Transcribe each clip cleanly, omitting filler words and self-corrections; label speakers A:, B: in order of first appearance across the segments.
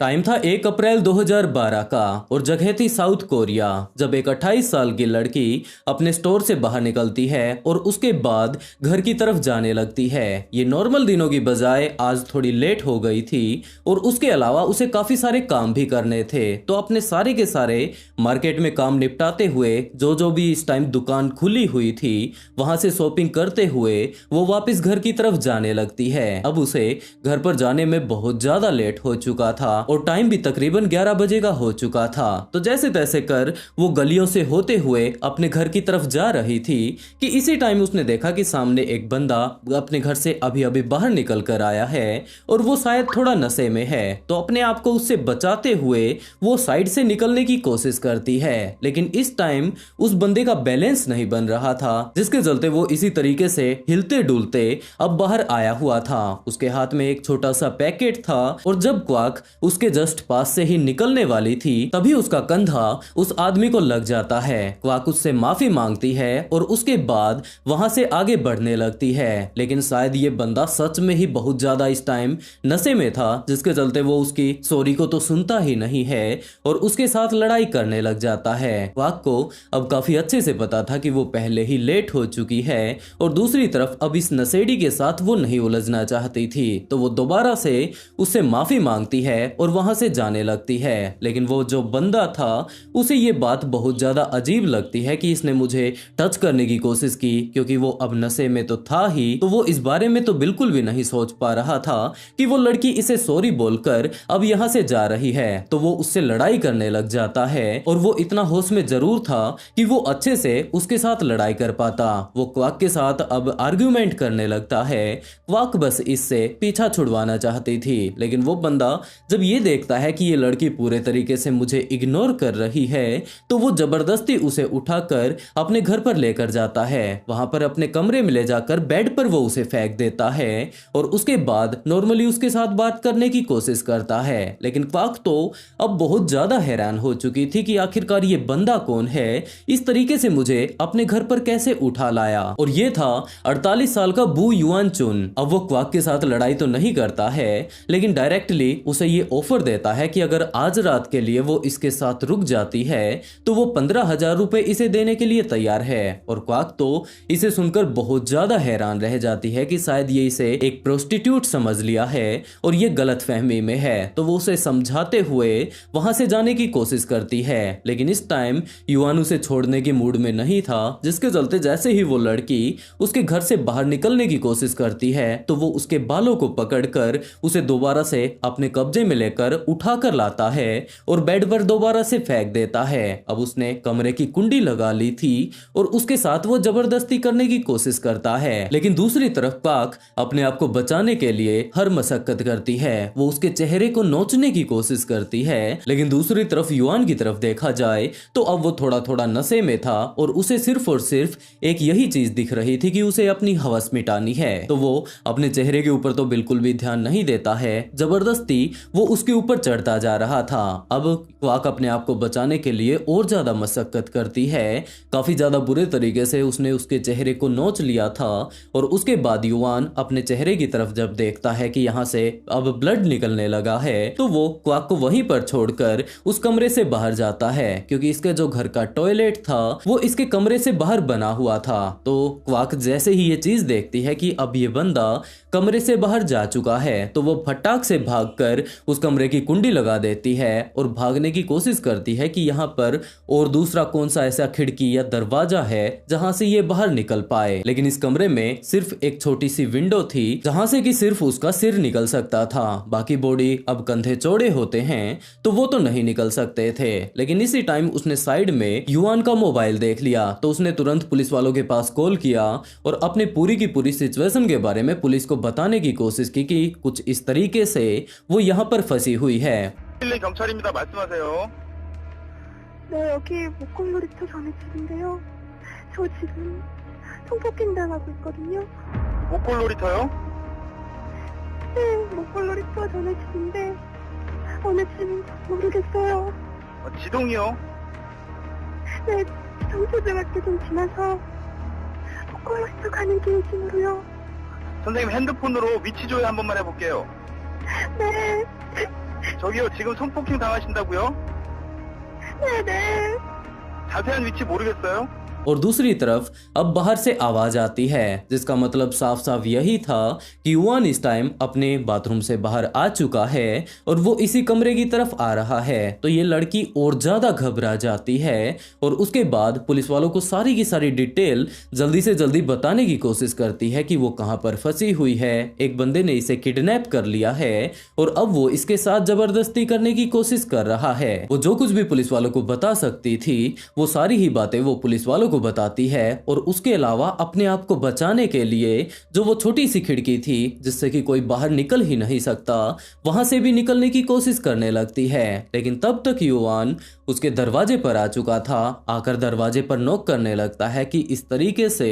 A: Time था 1 अप्रैल 2012 का और जगह थी साउथ कोरिया। जब एक 28 साल की लड़की अपने स्टोर से बाहर निकलती है और उसके बाद घर की तरफ जाने लगती है। ये नॉर्मल दिनों की बजाय आज थोड़ी लेट हो गई थी और उसके अलावा उसे काफी सारे काम भी करने थे। तो अपने सारे के सारे मार्केट में काम निपटाते हुए जो भी इस टाइम दुकान खुली हुई थी वहां से शॉपिंग करते हुए वो वापस घर की तरफ जाने लगती है। अब उसे घर पर जाने में बहुत ज्यादा लेट हो चुका था और टाइम भी तकरीबन 11 बजे का हो चुका था। तो जैसे तैसे कर वो गलियों से होते हुए अपने घर की तरफ जा रही थी कि इसी टाइम उसने देखा कि सामने एक बंदा अपने घर से अभी अभी बाहर निकल कर आया है और वो शायद थोड़ा नशे में है। तो अपने आप को उससे बचाते हुए वो साइड से निकलने की कोशिश करती है, लेकिन इस टाइम उस बंदे का बैलेंस नहीं बन रहा था, जिसके चलते वो इसी तरीके से हिलते डुलते अब बाहर आया हुआ था। उसके हाथ में एक छोटा सा पैकेट था और जब क्वाक उसके जस्ट पास से ही निकलने वाली थी तभी उसका कंधा उस आदमी को लग जाता है। क्वाक उससे माफी मांगती है और उसके बाद वहां से आगे बढ़ने लगती है, लेकिन शायद ये बंदा सच में ही बहुत ज्यादा इस टाइम नशे में था, जिसके चलते वो उसकी सॉरी को तो सुनता ही नहीं है और उसके साथ लड़ाई करने लग जाता है। क्वाक को अब काफी अच्छे से पता था कि वो पहले ही लेट हो चुकी है और दूसरी तरफ अब इस नशेड़ी के साथ वो नहीं उलझना चाहती थी। तो वो दोबारा से उससे माफी मांगती है और वहां से जाने लगती है, लेकिन वो जो बंदा था उसे ये बात बहुत ज्यादा अजीब लगती है कि इसने मुझे टच करने की कोशिश की, क्योंकि वो अब नशे में तो था ही। तो वो इस बारे में तो बिल्कुल भी नहीं सोच पा रहा था कि वो लड़की इसे सॉरी बोलकर अब यहाँ से जा रही है। तो वो उससे लड़ाई करने लग जाता है और वो इतना होश में जरूर था कि वो अच्छे से उसके साथ लड़ाई कर पाता। वो क्वाक के साथ अब आर्ग्यूमेंट करने लगता है। क्वाक बस इससे पीछा छुड़वाना चाहती थी, लेकिन वो बंदा जब ये देखता है कि ये लड़की पूरे तरीके से मुझे इग्नोर कर रही है तो वो जबरदस्ती उसे उठाकर अपने घर पर लेकर जाता है। वहां पर अपने कमरे में ले जाकर बेड पर वो उसे फेंक देता है और उसके बाद नॉर्मली उसके साथ बात करने की कोशिश करता है। लेकिन क्वाक तो अब बहुत ज्यादा हैरान हो चुकी थी कि आखिरकार ये बंदा कौन है, इस तरीके से मुझे अपने घर पर कैसे उठा लाया। और ये था 48 साल का बू युआन चुन। अब वो क्वाक के साथ लड़ाई तो नहीं करता है, लेकिन डायरेक्टली उसे ये ऑफर देता है कि अगर आज रात के लिए वो इसके साथ रुक जाती है तो वो 15,000 रुपए इसे देने के लिए तैयार है। और क्वाक तो इसे सुनकर बहुत ज्यादा हैरान रह जाती है कि शायद ये इसे एक प्रोस्टिट्यूट समझ लिया है और ये गलत फहमी में है। तो वो उसे समझाते हुए वहां से जाने की कोशिश करती है, लेकिन इस टाइम युआन उसे छोड़ने के मूड में नहीं था, जिसके चलते जैसे ही वो लड़की उसके घर से बाहर निकलने की कोशिश करती है तो वो उसके बालों को पकड़कर उसे दोबारा से अपने कब्जे में लेकर उठाकर लाता है और बेड पर दोबारा से फेंक देता है। अब उसने कमरे की कुंडी लगा ली थी और उसके साथ वो जबरदस्ती करने की कोशिश करता है, लेकिन दूसरी तरफ पाक अपने आप को बचाने के लिए हर मशक्कत करती है। वो उसके चेहरे को नोचने की कोशिश करती है, लेकिन दूसरी तरफ युआन की तरफ देखा जाए तो अब वो थोड़ा थोड़ा नशे में था और उसे सिर्फ और सिर्फ एक यही चीज दिख रही थी कि उसे अपनी हवस मिटानी है। तो वो अपने चेहरे के ऊपर तो बिल्कुल भी ध्यान नहीं देता है, जबरदस्ती वो उसके ऊपर चढ़ता जा रहा था। अब क्वाक अपने आप को बचाने के लिए और ज्यादा मशक्कत करती है। काफी ज्यादा बुरे तरीके से उसने उसके चेहरे को नोच लिया था और उसके बाद युआन अपने चेहरे की तरफ जब देखता है कि यहाँ से अब ब्लड निकलने लगा है तो वो क्वाक को वहीं पर छोड़कर उस कमरे से बाहर जाता है, क्योंकि इसके जो घर का टॉयलेट था वो इसके कमरे से बाहर बना हुआ था। तो क्वाक जैसे ही ये चीज देखती है कि अब ये बंदा कमरे से बाहर जा चुका है तो वो फटाक से भागकर उस कमरे की कुंडी लगा देती है और भागने की कोशिश करती है कि यहाँ पर और दूसरा कौन सा ऐसा खिड़की या दरवाजा है जहां से ये बाहर निकल पाए। लेकिन इस कमरे में सिर्फ एक छोटी सी विंडो थी जहां से कि सिर्फ उसका सिर निकल सकता था, बाकी बॉडी अब कंधे चौड़े होते हैं तो वो तो नहीं निकल सकते थे। लेकिन इसी टाइम उसने साइड में युआन का मोबाइल देख लिया तो उसने तुरंत पुलिस वालों के पास कॉल किया और अपने पूरी की पूरी सिचुएशन के बारे में पुलिस को बताने की कोशिश की कि कुछ इस तरीके से वो यहाँ पर फंसी हुई है।
B: 경찰입니다. 말씀하세요.
C: 네, 여기 목골놀이터 전에 집인데요. 저 지금 성폭행 당하고 있거든요.
B: 목골놀이터요?
C: 네, 목골놀이터 전에 집인데 어느 집인지 모르겠어요.
B: 지동이요?
C: 네, 경찰대학교 좀 지나서 목골놀이터 가는 길쯤으로요.
B: 선생님 핸드폰으로 위치 조회 한 번만 해볼게요.
C: 네.
B: 저기요, 지금 성폭행 당하신다고요?
C: 네네.
B: 자세한 위치 모르겠어요?
A: और दूसरी तरफ अब बाहर से आवाज आती है, जिसका मतलब साफ साफ यही था कि युआन इस टाइम अपने बाथरूम से बाहर आ चुका है और वो इसी कमरे की तरफ आ रहा है। तो ये लड़की और ज्यादा घबरा जाती है और उसके बाद पुलिस वालों को सारी की सारी डिटेल जल्दी से जल्दी बताने की कोशिश करती है कि वो कहाँ पर फंसी हुई है, एक बंदे ने इसे किडनैप कर लिया है और अब वो इसके साथ जबरदस्ती करने की कोशिश कर रहा है। वो जो कुछ भी पुलिस वालों को बता सकती थी वो सारी ही बातें वो पुलिस वालों को बताती है और उसके अलावा अपने आप को बचाने के लिए जो वो छोटी सी खिड़की थी जिससे कि कोई बाहर निकल ही नहीं सकता, वहां से भी निकलने की कोशिश करने लगती है। लेकिन तब तक युआन उसके दरवाजे पर आ चुका था। आकर दरवाजे पर नॉक करने लगता है कि इस तरीके से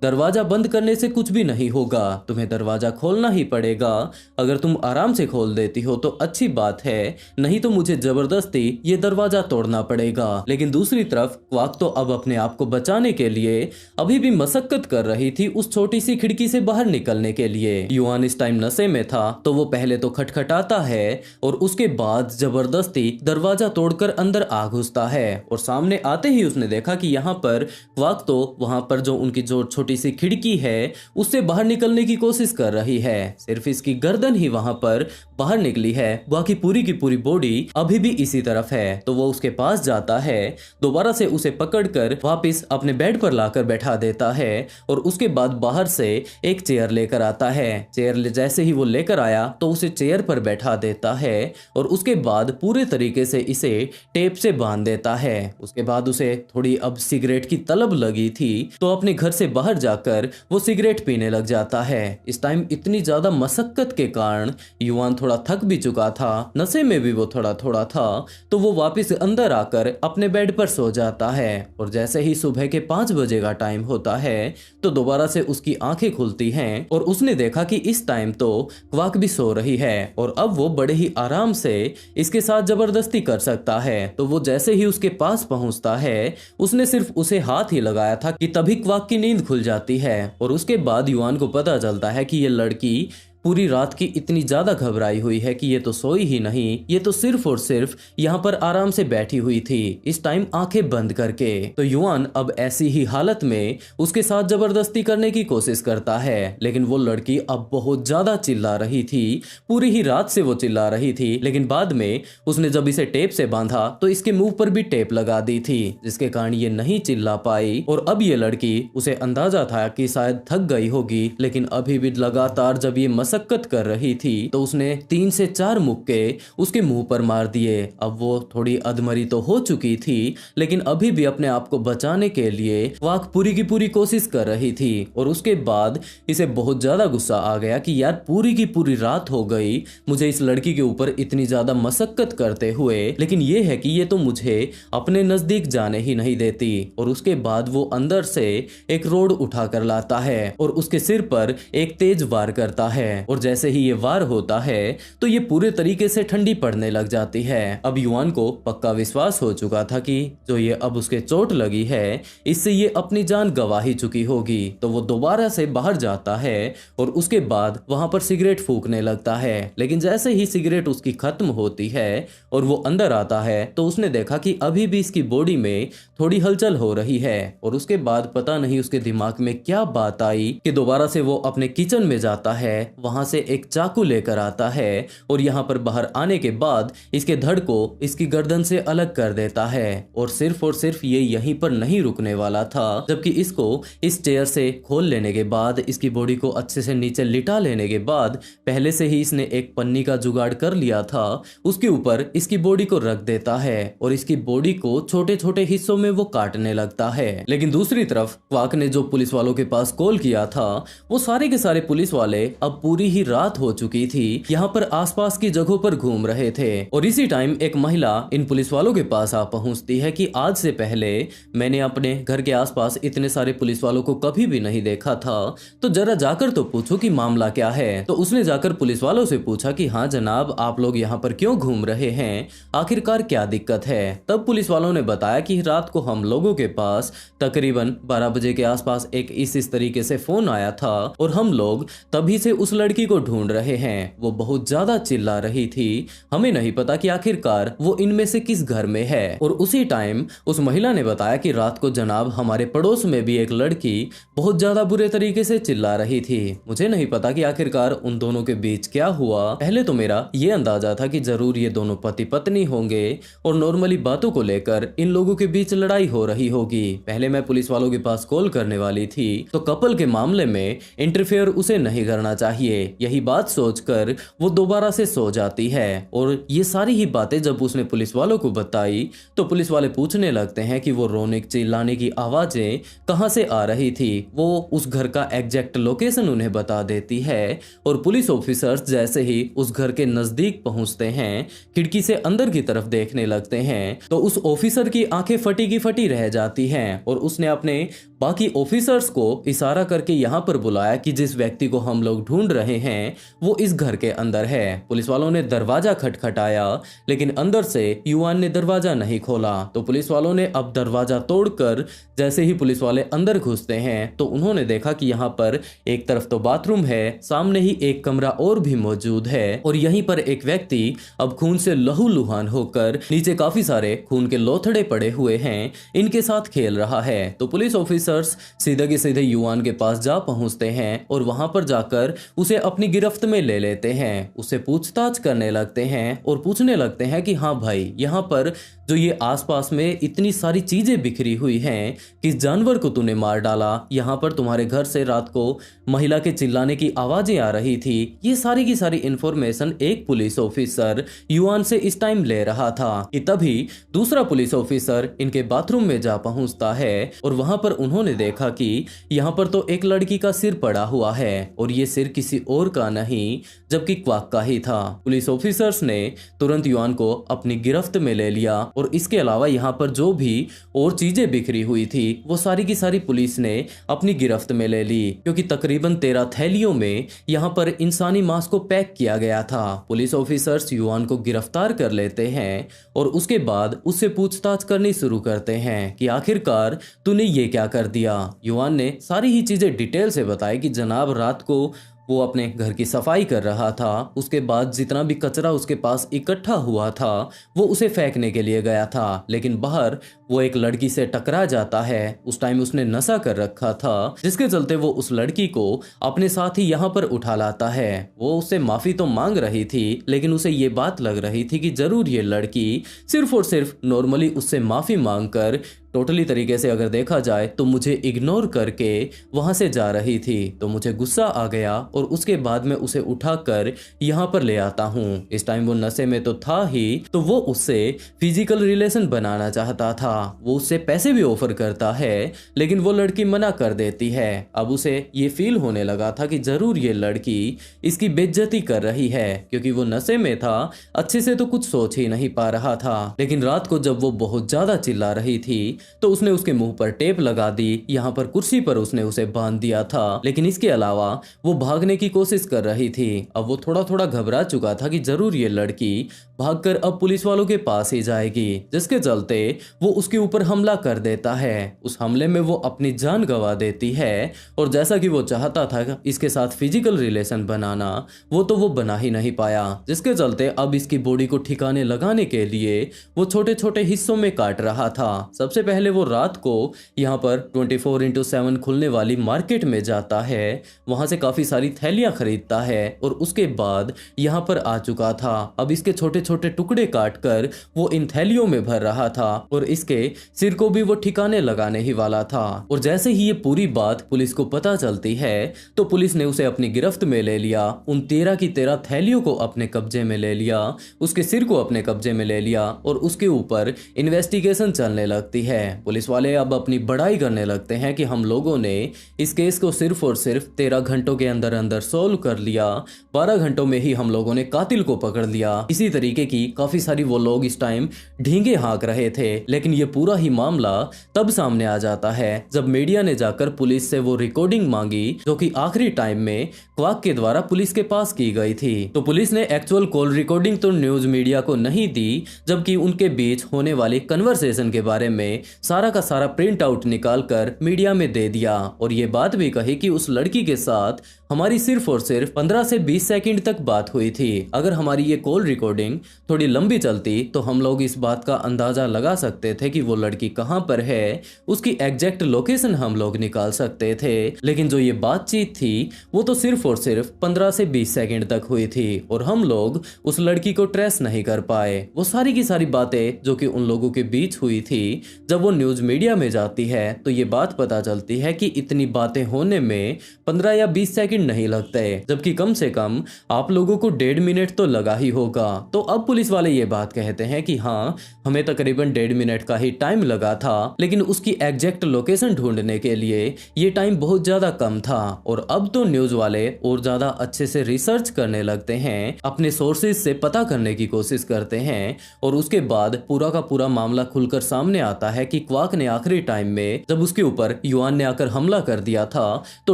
A: दरवाजा बंद करने से कुछ भी नहीं होगा, तुम्हें दरवाजा खोलना ही पड़ेगा। अगर तुम आराम से खोल देती हो तो अच्छी बात है, नहीं तो मुझे जबरदस्ती ये दरवाजा तोड़ना पड़ेगा। लेकिन दूसरी तरफ क्वाक तो अब अपने आप को बचाने के लिए अभी भी मशक्कत कर रही थी उस छोटी सी खिड़की से बाहर निकलने के लिए। युआन इस टाइम नशे में था तो वो पहले तो खटखटाता है और उसके बाद जबरदस्ती दरवाजा तोड़कर अंदर आ घुसता है और सामने आते ही उसने देखा कि यहाँ पर क्वाक तो वहां पर जो उनकी जो छोटी सी खिड़की है उससे बाहर निकलने की कोशिश कर रही है। सिर्फ इसकी गर्दन ही वहां पर बाहर निकली है, बाकी पूरी की पूरी बॉडी अभी भी इसी तरफ है। तो वो उसके पास जाता है, दोबारा से उसे पकड़कर वापस अपने बेड पर लाकर बैठा देता है और उसके बाद बाहर से एक चेयर लेकर आता है। चेयर जैसे ही वो लेकर आया तो उसे चेयर पर बैठा देता है और उसके बाद पूरे तरीके से इसे टेप से बांध देता है। उसके बाद उसे थोड़ी अब सिगरेट की तलब लगी थी तो अपने घर से बाहर जाकर वो सिगरेट पीने लग जाता है। इस टाइम इतनी ज्यादा मशक्कत के कारण युआन थोड़ा थक भी चुका था, नशे में भी वो थोड़ा थोड़ा था, तो वो वापस अंदर आकर अपने बेड पर सो जाता है। और जैसे ही सुबह के 5 बजे का टाइम होता है तो दोबारा से उसकी आंखें खुलती हैं और उसने देखा कि इस टाइम तो क्वाक भी सो रही है और अब वो बड़े ही आराम से इसके साथ जबरदस्ती कर सकता है। तो वो जैसे ही उसके पास पहुंचता है उसने सिर्फ उसे हाथ ही लगाया था कि तभी क्वाक की नींद खुल जाती है और उसके बाद युआन को पता चलता है कि ये लड़की पूरी रात की इतनी ज्यादा घबराई हुई है कि ये तो सोई ही नहीं, ये तो सिर्फ और सिर्फ यहाँ पर आराम से बैठी हुई थी, इस टाइम आंखें बंद करके। तो युआन अब ऐसी ही हालत में उसके साथ जबरदस्ती करने की कोशिश करता है, लेकिन वो लड़की अब बहुत ज्यादा चिल्ला रही थी, पूरी ही रात से वो चिल्ला रही थी। लेकिन बाद में उसने जब इसे टेप से बांधा तो इसके मुंह पर भी टेप लगा दी थी, जिसके कारण ये नहीं चिल्ला पाई। और अब ये लड़की, उसे अंदाजा था कि शायद थक गई होगी, लेकिन अभी भी लगातार जब ये मशक्कत कर रही थी तो उसने 3 से 4 मुक्के उसके मुंह पर मार दिए। अब वो थोड़ी अधमरी तो हो चुकी थी, लेकिन अभी भी अपने आप को बचाने के लिए क्वाक पूरी की पूरी कोशिश कर रही थी। और उसके बाद इसे बहुत ज्यादा गुस्सा आ गया कि यार पूरी की पूरी रात हो गई मुझे इस लड़की के ऊपर इतनी ज्यादा मशक्कत करते हुए, लेकिन ये है कि ये तो मुझे अपने नजदीक जाने ही नहीं देती। और उसके बाद वो अंदर से एक रोड उठा कर लाता है और उसके सिर पर एक तेज वार करता है। और जैसे ही ये वार होता है तो ये पूरे तरीके से ठंडी पड़ने लग जाती है। अब युआन को पक्का विश्वास हो चुका था कि जो ये अब उसके चोट लगी है इससे ये अपनी जान गंवा ही चुकी होगी। तो वो दोबारा से बाहर जाता है और उसके बाद वहां पर सिगरेट फूकने लगता है। लेकिन जैसे ही सिगरेट उसकी खत्म होती है और वो अंदर आता है तो उसने देखा कि अभी भी इसकी बॉडी में थोड़ी हलचल हो रही है। और उसके बाद पता नहीं उसके दिमाग में क्या बात आई कि दोबारा से वो अपने किचन में जाता है, वहां से एक चाकू लेकर आता है और यहाँ पर बाहर आने के बाद इसके धड़ को इसकी गर्दन से अलग कर देता है। और सिर्फ ये यहीं पर नहीं रुकने वाला था, जबकि इसको इस चेयर से खोल लेने के बाद, इसकी बॉडी को अच्छे से नीचे लिटा लेने के बाद, पहले से ही इसने एक पन्नी का जुगाड़ कर लिया था, उसके ऊपर इसकी बॉडी को रख देता है और इसकी बॉडी को छोटे छोटे हिस्सों में वो काटने लगता है। लेकिन दूसरी तरफ क्वाक ने जो पुलिस वालों के पास कॉल किया था वो सारे के सारे पुलिस वाले अब पूरी ही रात हो चुकी थी यहाँ पर आसपास की जगहों पर घूम रहे थे। और इसी टाइम एक महिला इन पुलिस वालों के पास आ पहुंचती है कि आज से पहले मैंने अपने घर के आसपास इतने सारे पुलिस वालों को कभी भी नहीं देखा था, तो जरा जाकर तो पूछो कि मामला क्या है। तो उसने जाकर पुलिस वालों से पूछा कि हाँ जनाब, आप लोग यहाँ पर क्यों घूम रहे हैं, आखिरकार क्या दिक्कत है। तब पुलिस वालों ने बताया कि रात को हम लोगों के पास तकरीबन 12 बजे के आसपास एक इस तरीके से फोन आया था और हम लोग तभी से उस लड़की लड़की को ढूंढ रहे हैं। वो बहुत ज्यादा चिल्ला रही थी। हमें नहीं पता कि आखिरकार वो इनमें से किस घर में है। और उसी टाइम उस महिला ने बताया कि रात को जनाब हमारे पड़ोस में भी एक लड़की बहुत ज्यादा बुरे तरीके से चिल्ला रही थी। मुझे नहीं पता कि आखिरकार उन दोनों के बीच क्या हुआ। पहले तो मेरा ये अंदाजा था कि जरूर ये दोनों पति पत्नी होंगे और नॉर्मली बातों को लेकर इन लोगों के बीच लड़ाई हो रही होगी। पहले मैं पुलिस वालों के पास कॉल करने वाली थी तो कपल के मामले में इंटरफेयर उसे नहीं करना चाहिए, यही बात सोचकर वो दोबारा से सो जाती है। और ये सारी ही बातें जब उसने पुलिस वालों को बताई तो पुलिस वाले पूछने लगते हैं कि वो रोने चिल्लाने की आवाजें कहां से आ रही थी। वो उस घर का एग्जैक्ट लोकेशन उन्हें बता देती है और पुलिस ऑफिसर्स जैसे ही उस घर के नजदीक पहुंचते हैं, खिड़की से अंदर की तरफ देखने लगते हैं तो उस ऑफिसर की आंखें फटी की फटी रह जाती हैं और उसने अपने बाकी ऑफिसर्स को इशारा करके यहाँ पर बुलाया कि जिस व्यक्ति को हम लोग ढूंढ रहे हैं वो इस घर के अंदर है। पुलिस वालों ने दरवाजा खटखटाया लेकिन अंदर से युवान ने दरवाजा नहीं खोला। तो पुलिस वालों ने अब दरवाजा तोड़कर जैसे ही पुलिस वाले अंदर घुसते हैं तो उन्होंने देखा कि यहाँ पर एक तरफ तो बाथरूम है, सामने ही एक कमरा और भी मौजूद है और यहीं पर एक व्यक्ति अब खून से लहूलुहान होकर नीचे काफी सारे खून के लोथड़े पड़े हुए हैं, इनके साथ खेल रहा है। तो पुलिस ऑफिसर्स सीधे के सीधे युवान के पास जा पहुंचते हैं और वहां पर जाकर उसे अपनी गिरफ्त में ले लेते हैं। उसे पूछताछ करने लगते हैं और पूछने लगते हैं कि हाँ भाई, यहाँ पर जो ये आसपास में इतनी सारी चीजें बिखरी हुई हैं, किस जानवर को तूने मार डाला, यहाँ पर तुम्हारे घर से रात को महिला के चिल्लाने की आवाजें आ रही थी। ये सारी की सारी इंफॉर्मेशन एक पुलिस ऑफिसर युवान से इस टाइम ले रहा था कि तभी दूसरा पुलिस ऑफिसर इनके बाथरूम में जा पहुंचता है और वहां पर उन्होंने देखा कि यहाँ पर तो एक लड़की का सिर पड़ा हुआ है और ये सिर किसी और का नहीं जबकि क्वाक का ही था। पुलिस ऑफिसर्स ने तुरंत युवान को अपनी गिरफ्त में ले लिया और इसके अलावा यहाँ पर जो भी और चीजें बिखरी हुई थी वो सारी की सारी पुलिस ने अपनी गिरफ्त में ले ली, क्योंकि तकरीबन 13 थैलियों में यहाँ पर इंसानी मांस को पैक किया गया था। पुलिस ऑफिसर्स युवान को गिरफ्तार कर लेते हैं और उसके बाद उससे पूछताछ करनी शुरू करते हैं कि आखिरकार तूने ये क्या कर दिया। युवान ने सारी ही चीजें डिटेल से बताई कि जनाब रात को वो अपने घर की सफाई कर रहा था, उसके बाद जितना भी कचरा उसके पास इकट्ठा हुआ था वो उसे फेंकने के लिए गया था, लेकिन बाहर वो एक लड़की से टकरा जाता है। उस टाइम उसने नशा कर रखा था जिसके चलते वो उस लड़की को अपने साथ ही यहाँ पर उठा लाता है। वो उससे माफी तो मांग रही थी लेकिन उसे ये बात लग रही थी कि जरूर ये लड़की सिर्फ और सिर्फ नॉर्मली उससे माफी मांग कर टोटली तरीके से अगर देखा जाए तो मुझे इग्नोर करके वहां से जा रही थी। तो मुझे गुस्सा आ गया और उसके बाद मैं उसे उठाकर यहाँ पर ले आता हूँ। इस टाइम वो नशे में तो था ही, तो वो उससे फिजिकल रिलेशन बनाना चाहता था। वो उससे पैसे भी ऑफर करता है लेकिन वो लड़की मना कर देती है। अब उसे ये फील होने लगा था कि जरूर ये लड़की इसकी बेइज्जती कर रही है, क्योंकि वो नशे में था, अच्छे से तो कुछ सोच ही नहीं पा रहा था। लेकिन रात को जब वो बहुत ज्यादा चिल्ला रही थी तो उसने उसके मुंह पर टेप लगा दी, यहाँ पर कुर्सी पर उसने उसे बांध दिया था। लेकिन इसके अलावा वो भागने की कोशिश कर रही थी। अब वो थोड़ा थोड़ा घबरा चुका था कि जरूर ये लड़की भागकर अब पुलिस वालों के पास ही जाएगी, जिसके चलते वो उसके ऊपर हमला कर देता है। उस हमले में वो अपनी जान गंवा देती है और जैसा कि वो चाहता था इसके साथ फिजिकल रिलेशन बनाना, वो तो वो बना ही नहीं पाया, जिसके चलते अब इसकी बॉडी को ठिकाने लगाने के लिए वो छोटे छोटे हिस्सों में काट रहा था। सबसे पहले वो रात को यहाँ पर 24/7 खुलने वाली मार्केट में जाता है, वहां से काफी सारी थैलियां खरीदता है और उसके बाद यहाँ पर आ चुका था। अब इसके छोटे छोटे टुकड़े काटकर वो इन थैलियों में भर रहा था और इसके सिर को भी वो ठिकाने लगाने ही वाला था। और जैसे ही ये पूरी बात पुलिस को पता चलती है तो पुलिस ने उसे अपनी गिरफ्त में ले लिया, उन 13 की 13 थैलियों को अपने कब्जे में ले लिया, उसके सिर को अपने कब्जे में ले लिया और उसके ऊपर इन्वेस्टिगेशन चलने लगती है। पुलिस वाले अब अपनी बड़ाई करने लगते हैं कि हम लोगों ने इस केस को सिर्फ और सिर्फ 13 घंटों के अंदर अंदर सोल्व कर लिया, 12 घंटों में ही हम लोगों ने कातिल को पकड़ लिया। इसी तरीके की काफी सारी वो लोग इस टाइम ढींगे हाँक रहे थे। लेकिन ये पूरा ही मामला तब सामने आ जाता है जब मीडिया ने जाकर पुलिस से वो रिकॉर्डिंग मांगी जो कि आखिरी टाइम में क्वाक के द्वारा पुलिस के पास की गई थी। तो पुलिस ने एक्चुअल कॉल रिकॉर्डिंग तो न्यूज मीडिया को नहीं दी, जबकि उनके बीच होने वाली कन्वर्सेशन के बारे में सारा का सारा प्रिंट आउट निकाल कर मीडिया में दे दिया और ये बात भी कही कि उस लड़की के साथ हमारी सिर्फ और सिर्फ 15 से 20 सेकंड तक बात हुई थी। अगर हमारी ये कॉल रिकॉर्डिंग थोड़ी लंबी चलती तो हम लोग इस बात का अंदाजा लगा सकते थे कि वो लड़की कहाँ पर है, उसकी एग्जैक्ट लोकेशन हम लोग निकाल सकते थे। लेकिन जो ये बातचीत थी वो तो सिर्फ और सिर्फ 15 से 20 सेकंड तक हुई थी और हम लोग उस लड़की को ट्रेस नहीं कर पाए। वो सारी की सारी बातें जो कि उन लोगों के बीच हुई थी, जब वो न्यूज मीडिया में जाती है तो ये बात पता चलती है कि इतनी बातें होने में 15 या 20 सेकंड नहीं लगते, जबकि कम से कम आप लोगों को 1.5 मिनट तो लगा ही होगा। तो अब पुलिस वाले ये बात कहते हैं कि हाँ, हमें तकरीबन 1.5 मिनट का ही टाइम लगा था, लेकिन उसकी एग्जैक्ट लोकेशन ढूंढने के लिए ये टाइम बहुत ज्यादा कम था। और अब तो न्यूज वाले और ज्यादा अच्छे से रिसर्च करने लगते हैं, अपने सोर्सेज से पता करने की कोशिश करते हैं और उसके बाद पूरा का पूरा मामला खुलकर सामने आता है कि क्वाक ने आखिरी टाइम में जब उसके ऊपर युआन ने आकर हमला कर दिया था तो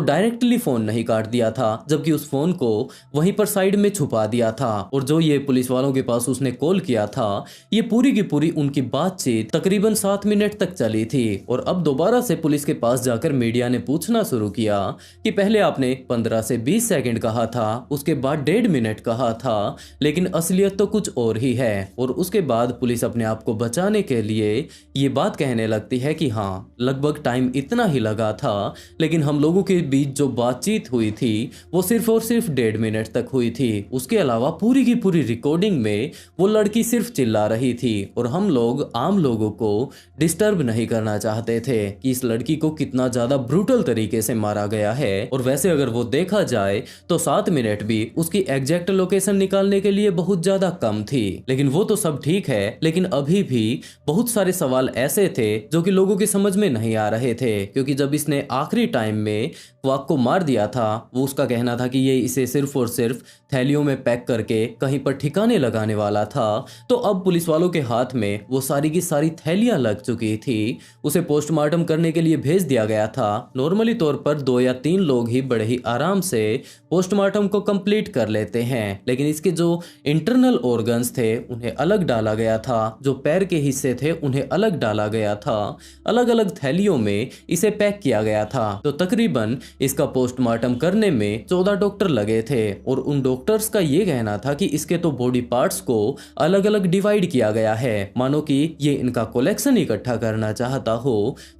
A: डायरेक्टली फोन नहीं काट दिया था, जबकि उस फोन को वहीं पर साइड में छुपा दिया था। और जो ये पुलिस वालों के पास उसने कॉल किया था, ये पूरी की पूरी उनकी बातचीत तकरीबन 7 मिनट तक चली थी। और अब दोबारा से पुलिस के पास जाकर मीडिया ने पूछना शुरू किया कि पहले आपने 15 से 20 सेकंड कहा था, उसके बाद 1.5 मिनट कहा था, लेकिन असलियत तो कुछ और ही है। और उसके बाद पुलिस अपने आप को बचाने के लिए ये बात कहने लगती है कि हाँ, लगभग टाइम इतना ही लगा था, लेकिन हम लोगों के बीच जो बातचीत हुई थी वो सिर्फ और सिर्फ 1.5 मिनट तक हुई थी। उसके अलावा पूरी की पूरी रिकॉर्डिंग में वो लड़की सिर्फ चिल्ला रही थी और हम लोग आम लोगों को डिस्टर्ब नहीं करना चाहते थे कि इस लड़की को कितना ज्यादा ब्रूटल तरीके से मारा गया है। और वैसे अगर वो देखा जाए तो 7 मिनट भी उसकी एग्जैक्ट लोकेशन निकालने के लिए बहुत ज्यादा कम थी। लेकिन वो तो सब ठीक है, लेकिन अभी भी बहुत सारे सवाल ऐसे थे जो कि लोगों के समझ में नहीं आ रहे थे, क्योंकि जब इसने आखिरी टाइम में क्वाक को मार दिया था, वो उसका कहना था कि ये इसे सिर्फ और सिर्फ थैलियों में पैक करके कहीं पर ठिकाने लगाने वाला था। तो अब पुलिस वालों के हाथ में वो सारी की सारी थैलियां लग चुकी थी। उसे पोस्टमार्टम करने के लिए भेज दिया गया था। नॉर्मली तौर पर 2 या 3 लोग ही बड़े ही आराम से पोस्टमार्टम को कंप्लीट कर लेते हैं, लेकिन इसके जो इंटरनल ऑर्गन्स थे उन्हें अलग डाला गया था, जो पैर के हिस्से थे उन्हें अलग डाला गया था, अलग अलग थैलियों में इसे पैक किया गया था। तो तकरीबन इसका पोस्टमार्टम करने में 14 डॉक्टर लगे थे और उन डॉक्टर्स का ये कहना था कि इसके तो बॉडी पार्ट्स को अलग अलग डिवाइड किया गया है, मानो कि ये इनका कलेक्शन इकट्ठा करना चाहता हो।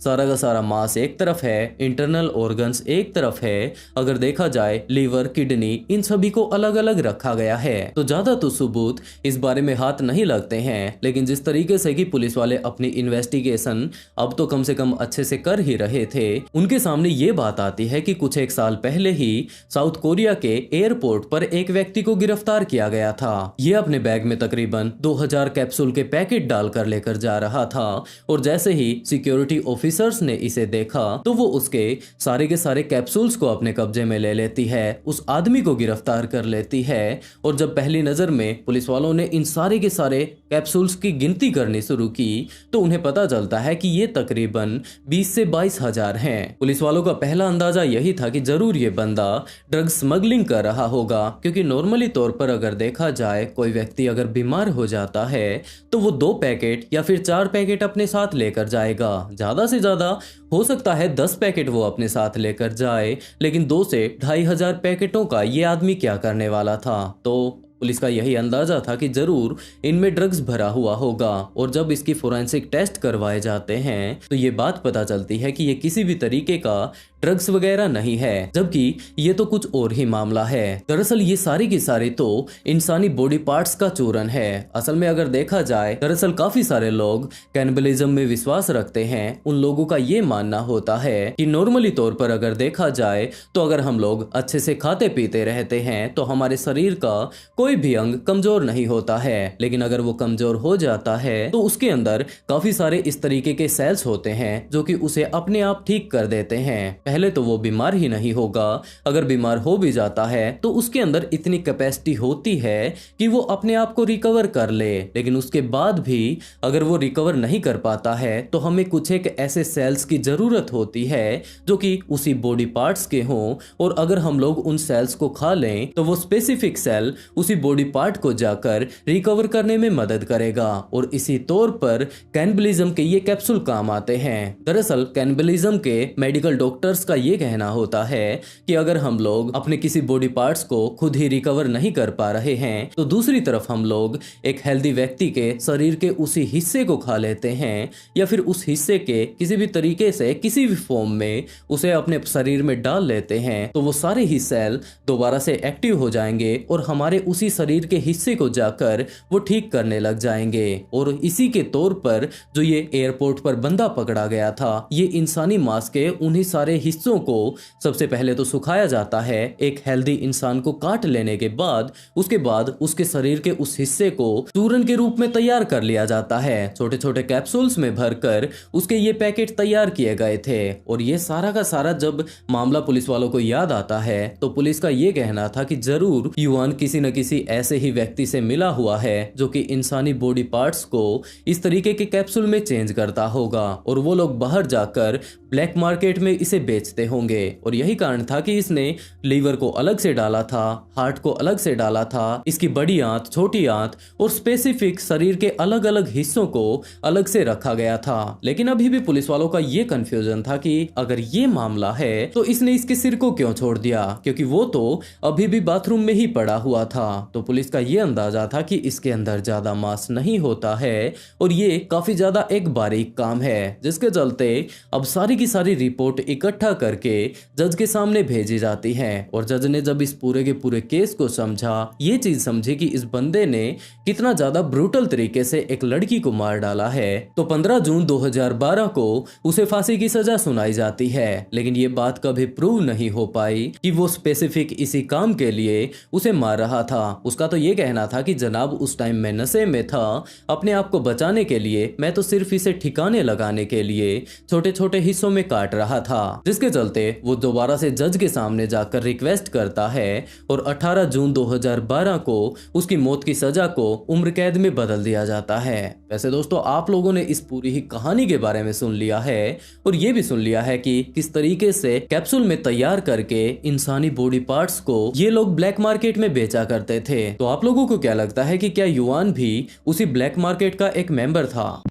A: सारा का सारा मांस एक तरफ है, इंटरनल ऑर्गन्स एक तरफ है, अगर देखा जाए लीवर, किडनी, इन सभी को अलग अलग रखा गया है। तो ज्यादा तो सबूत इस बारे में हाथ नहीं लगते हैं, लेकिन जिस तरीके से कि पुलिस वाले अपनी इन्वेस्टिगेशन अब तो कम से कम अच्छे से कर ही रहे थे, उनके सामने ये बात आती है कि कुछ एक साल पहले ही साउथ कोरिया के एयरपोर्ट पर एक व्यक्ति को गिरफ्तार किया गया था। ये अपने बैग में तकरीबन 2000 कैप्सूल के पैकेट डालकर लेकर जा रहा था और जैसे ही सिक्योरिटी ऑफिसर्स ने इसे देखा तो वो उसके सारे के सारे कैप्सूल्स को अपने कब्जे में ले लेती है, उस आदमी को गिरफ्तार कर लेती है। और जब पहली नजर में पुलिस वालों ने इन सारे के सारे कैप्सूल्स की गिनती करनी शुरू की तो उन्हें पता चलता है कि ये तकरीबन 20 से 22 हजार हैं। पुलिस वालों का पहला अंदाजा यही था कि जरूर ये बंदा ड्रग स्मगलिंग कर रहा होगा, क्योंकि नॉर्मली तौर पर अगर देखा जाए कोई व्यक्ति अगर बीमार हो जाता है तो वो 2 पैकेट या फिर 4 पैकेट अपने साथ लेकर जाएगा, ज्यादा से ज्यादा हो सकता है 10 पैकेट वो अपने साथ लेकर जाए, लेकिन 2 से 2500 पैकेटों का ये आदमी क्या करने वाला था। तो पुलिस का यही अंदाजा था कि जरूर इनमें ड्रग्स भरा हुआ होगा। और जब इसकी फोरेंसिक टेस्ट करवाए जाते हैं तो ये बात पता चलती है कि ये किसी भी तरीके का ड्रग्स वगैरह नहीं है, जबकि ये तो कुछ और ही मामला है। दरअसल ये सारी की सारी तो इंसानी बॉडी पार्ट्स का चूरन है। असल में अगर देखा जाए, दरअसल काफी सारे लोग कैनिबलिज्म में विश्वास रखते हैं। उन लोगों का ये मानना होता है कि नॉर्मली तौर पर अगर देखा जाए तो अगर हम लोग अच्छे से खाते पीते रहते हैं तो हमारे शरीर का कोई भी अंग कमजोर नहीं होता है, लेकिन अगर वो कमजोर हो जाता है तो उसके अंदर काफी सारे इस तरीके के सेल्स होते हैं जो कि उसे अपने आप ठीक कर देते हैं। पहले तो वो बीमार ही नहीं होगा, अगर बीमार हो भी जाता है तो उसके अंदर इतनी कैपेसिटी होती है कि वो अपने आप को रिकवर कर ले। लेकिन उसके बाद भी अगर वो रिकवर नहीं कर पाता है तो हमें कुछ एक ऐसे सेल्स की जरूरत होती है जो कि उसी बॉडी पार्ट्स के हों, और अगर हम लोग उन सेल्स को खा लें तो वो स्पेसिफिक सेल उसी बॉडी पार्ट को जाकर रिकवर करने में मदद करेगा। और इसी तौर पर कैनिबलिज्म के ये कैप्सूल काम आते हैं। दरअसल कैनिबलिज्म के मेडिकल डॉक्टर्स का ये कहना होता है कि अगर हम लोग अपने किसी बॉडी पार्ट्स को खुद ही रिकवर नहीं कर पा रहे हैं तो दूसरी तरफ हम लोग एक हेल्दी व्यक्ति के शरीर के उसी हिस्से को खा लेते हैं, या फिर उस हिस्से के किसी भी तरीके से किसी भी फॉर्म में उसे अपने शरीर में डाल लेते हैं, तो वो सारे ही सेल दोबारा से एक्टिव हो जाएंगे और हमारे उसी शरीर के हिस्से को जाकर वो ठीक करने लग जाएंगे। और इसी के तौर पर जो ये एयरपोर्ट पर बंदा पकड़ा गया था, ये इंसानी मांस के उन्हीं सारे हिस्सों को सबसे पहले तो सुखाया जाता है एक हेल्दी इंसान को काट लेने के बाद, उसके बाद उसके शरीर के उस हिस्से को चूरन के रूप में तैयार कर लिया जाता है। छोटे छोटे कैप्सूल्स में भरकर उसके ये पैकेट तैयार किए गए थे। और ये सारा का सारा जब मामला पुलिस वालों को याद आता है तो पुलिस का ये कहना था कि जरूर युवान किसी न किसी ऐसे ही व्यक्ति से मिला हुआ है जो कि इंसानी बॉडी पार्ट्स को इस तरीके के कैप्सूल में चेंज करता होगा, और वो लोग बाहर जाकर ब्लैक मार्केट में इसे बेचते होंगे। और यही कारण था कि इसने लीवर को अलग से डाला था, हार्ट को अलग से डाला था, इसकी बड़ी आंत, छोटी आंत और स्पेसिफिक शरीर के अलग अलग हिस्सों को अलग से रखा गया था। लेकिन अभी भी पुलिस वालों का ये कंफ्यूजन था कि अगर ये मामला है तो इसने इसके सिर को क्यों छोड़ दिया, क्योंकि वो तो अभी भी बाथरूम में ही पड़ा हुआ था। तो पुलिस का ये अंदाजा था कि इसके अंदर ज्यादा मांस नहीं होता है और ये काफी ज्यादा एक बारीक काम है, जिसके चलते अब सारी की सारी रिपोर्ट इकट्ठा करके जज के सामने भेजी जाती है। और जज ने जब इस पूरे के पूरे केस को समझा, ये चीज समझी कि इस बंदे ने कितना ज्यादा ब्रूटल तरीके से एक लड़की को मार डाला है, तो 15 जून 2012 को उसे फांसी की सजा सुनाई जाती है। लेकिन ये बात कभी प्रूव नहीं हो पाई कि वो स्पेसिफिक इसी काम के लिए उसे मार रहा था। उसका तो ये कहना था कि जनाब उस टाइम मैं नशे में था, अपने आप को बचाने के लिए मैं तो सिर्फ इसे ठिकाने लगाने के लिए छोटे छोटे हिस्सों में काट रहा था, जिसके चलते वो दोबारा से जज के सामने जाकर रिक्वेस्ट करता है और 18 जून 2012 को उसकी मौत की सजा को उम्र कैद में बदल दिया जाता है। वैसे दोस्तों, आप लोगों ने इस पूरी ही कहानी के बारे में सुन लिया है और ये भी सुन लिया है कि किस तरीके से कैप्सूल में तैयार करके इंसानी बॉडी पार्ट्स को ये लोग ब्लैक मार्केट में बेचा करते थे। तो आप लोगों को क्या लगता है कि क्या युवान भी उसी ब्लैक मार्केट का एक मेंबर था?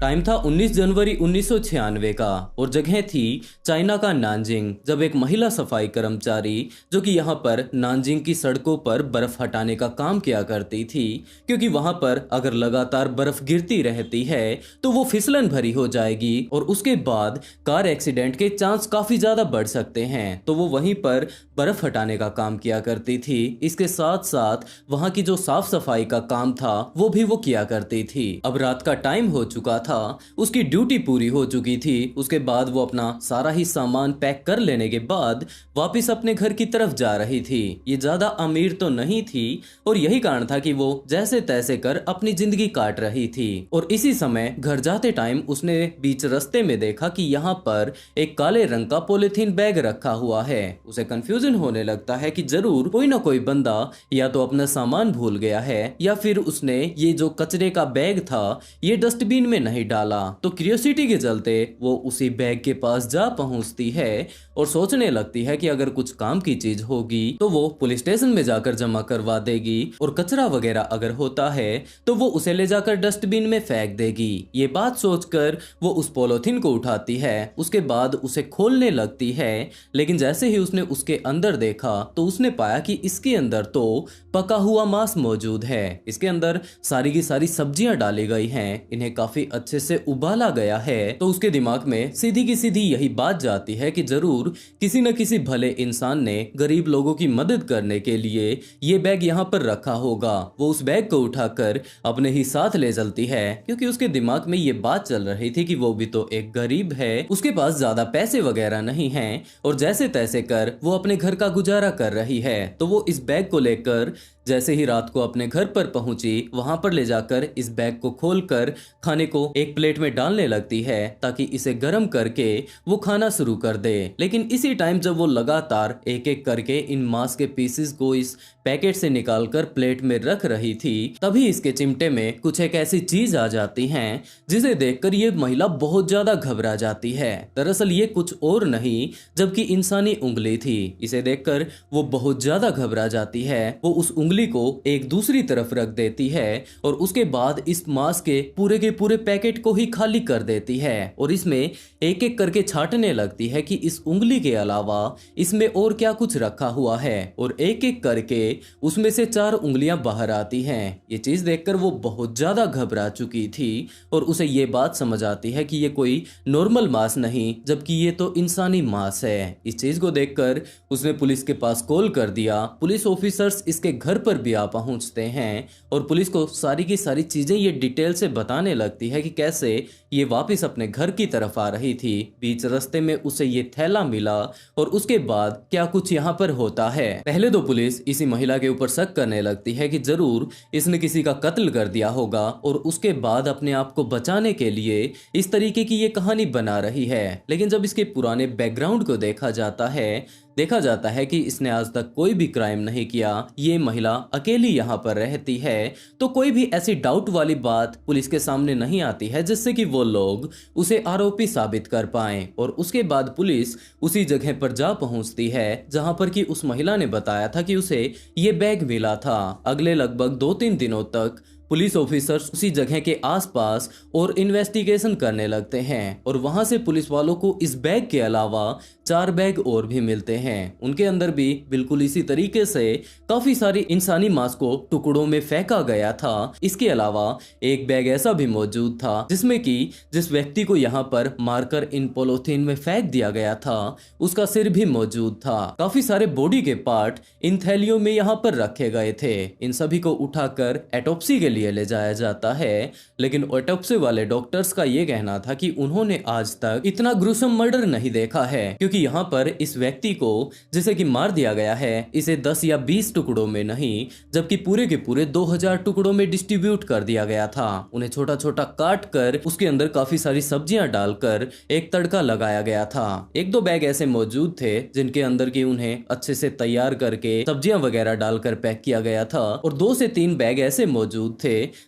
A: टाइम था 19 जनवरी 1996 का और जगह थी चाइना का नानजिंग, जब एक महिला सफाई कर्मचारी जो कि यहाँ पर नानजिंग की सड़कों पर बर्फ हटाने का काम किया करती थी, क्योंकि वहां पर अगर लगातार बर्फ गिरती रहती है तो वो फिसलन भरी हो जाएगी और उसके बाद कार एक्सीडेंट के चांस काफी ज्यादा बढ़ सकते हैं। तो वो वहीं पर बर्फ हटाने का काम किया करती थी। इसके साथ साथ वहां की जो साफ सफाई का काम था वो भी वो किया करती थी। अब रात का टाइम हो चुका था, उसकी ड्यूटी पूरी हो चुकी थी। उसके बाद वो अपना सारा ही सामान पैक कर लेने के बाद वापस अपने घर की तरफ जा रही थी। ये ज्यादा अमीर तो नहीं थी और यही कारण था कि वो जैसे तैसे कर अपनी जिंदगी काट रही थी। और इसी समय घर जाते टाइम उसने बीच रास्ते में देखा कि यहाँ पर एक काले रंग का पॉलिथीन बैग रखा हुआ है। उसे कंफ्यूजन होने लगता है कि जरूर कोई ना कोई बंदा या तो अपना सामान भूल गया है या फिर उसने ये जो कचरे का बैग था ये डस्टबिन में नहीं डाला। तो क्यूरियोसिटी के चलते वो उसी बैग के पास जा पहुंचती है और सोचने लगती है कि अगर कुछ काम की चीज होगी तो वो पुलिस स्टेशन में जाकर जमा करवा देगी और कचरा वगैरह अगर होता है तो वो उसे ले जाकर डस्टबिन में फेंक देगी। ये बात सोचकर वो उस पॉलिथीन को उठाती है, उसके बाद उसे खोलने लगती है। लेकिन जैसे ही उसने उसके अंदर देखा तो उसने पाया कि इसके अंदर तो पका हुआ मांस मौजूद है। इसके अंदर सारी की सारी सब्जियां डाली गई हैं, इन्हें काफी अच्छे से उबाला गया है। तो उसके दिमाग में सीधी की सीधी यही बात जाती है कि जरूर किसी न किसी भले इंसान ने गरीब लोगों की मदद करने के लिए ये बैग यहाँ पर रखा होगा। वो उस बैग को उठाकर अपने ही साथ ले चलती है, क्योंकि उसके दिमाग में ये बात चल रही थी कि वो भी तो एक गरीब है, उसके पास ज्यादा पैसे वगैरह नहीं हैं और जैसे तैसे कर वो अपने घर का गुजारा कर रही है। तो वो इस बैग को लेकर जैसे ही रात को अपने घर पर पहुंची, वहां पर ले जाकर इस बैग को खोलकर खाने को एक प्लेट में डालने लगती है ताकि इसे गर्म करके वो खाना शुरू कर दे। लेकिन इसी टाइम जब वो लगातार एक एक करके इन मांस के पीसेस को इस पैकेट से निकालकर प्लेट में रख रही थी, तभी इसके चिमटे में कुछ एक ऐसी चीज आ जाती है जिसे देखकर ये महिला बहुत ज्यादा घबरा जाती है। दरअसल ये कुछ और नहीं जबकि इंसानी उंगली थी। इसे देखकर वो बहुत ज्यादा घबरा जाती है। वो उस उंगली को एक दूसरी तरफ रख देती है और उसके बाद इस मांस के पूरे पैकेट को ही खाली कर देती है और इसमें एक एक करके छांटने लगती है कि इस उंगली के अलावा इसमें और क्या कुछ रखा हुआ है, और एक एक करके उसमें से 4 उंगलियां बाहर आती हैं। ये चीज देखकर वो बहुत ज्यादा घबरा चुकी थी और उसे ये बात समझ आती है कि ये कोई नॉर्मल मांस नहीं जबकि ये तो इंसानी मांस है। इस चीज को देखकर उसने पुलिस के पास कॉल कर दिया। पुलिस ऑफिसर्स इसके घर पर भी आ पहुंचते हैं और पुलिस को सारी की सारी चीजें ये डिटेल से बताने लगती है कि कैसे ये वापस अपने घर की तरफ आ रही थी। बीच रास्ते में उसे ये थैला मिला और उसके बाद क्या कुछ यहाँ पर होता है। पहले तो पुलिस इसी महिला के ऊपर शक करने लगती है कि जरूर इसने किसी का कत्ल कर दिया होगा और उसके बाद अपने आप को बचाने के लिए इस तरीके की ये कहानी बना रही है। लेकिन जब इसके पुराने बैकग्राउंड को देखा जाता है कि इसने आज तक कोई भी क्राइम नहीं किया, ये महिला अकेली यहाँ पर रहती है, तो कोई भी ऐसी डाउट वाली बात पुलिस के सामने नहीं आती है जिससे कि वो लोग उसे आरोपी साबित कर पाएं। और उसके बाद पुलिस उसी जगह पर जा पहुंचती है जहां पर कि उस महिला ने बताया था कि उसे ये बैग मिला था। अगले लगभग 2-3 दिनों तक पुलिस ऑफिसर्स उसी जगह के आसपास और इन्वेस्टिगेशन करने लगते हैं और वहां से पुलिस वालों को इस बैग के अलावा 4 बैग और भी मिलते हैं। उनके अंदर भी बिल्कुल इसी तरीके से काफी सारी इंसानी मांस को टुकड़ों में फेंका गया था। इसके अलावा एक बैग ऐसा भी मौजूद था जिसमें कि जिस व्यक्ति को यहाँ पर मारकर इन पॉलीथीन में फेंक दिया गया था उसका सिर भी मौजूद था। काफी सारे बॉडी के पार्ट इन थैलियों में यहाँ पर रखे गए थे। इन सभी को उठाकर एटॉप्सी के लिए ले जाया जाता है, लेकिन ऑटोप्सी वाले डॉक्टर्स का ये कहना था कि उन्होंने आज तक इतना ग्रुसम मर्डर नहीं देखा है, क्योंकि यहाँ पर इस व्यक्ति को जिसे कि मार दिया गया है इसे 10 या 20 टुकड़ों में नहीं जबकि पूरे के पूरे 2000 टुकड़ों में डिस्ट्रीब्यूट कर दिया गया था। उन्हें छोटा छोटा काट कर उसके अंदर काफी सारी सब्जियां डालकर एक तड़का लगाया गया था। 1-2 बैग ऐसे मौजूद थे जिनके अंदर की उन्हें अच्छे से तैयार करके सब्जियां वगैरह डालकर पैक किया गया था और 2 से 3 बैग ऐसे मौजूद थे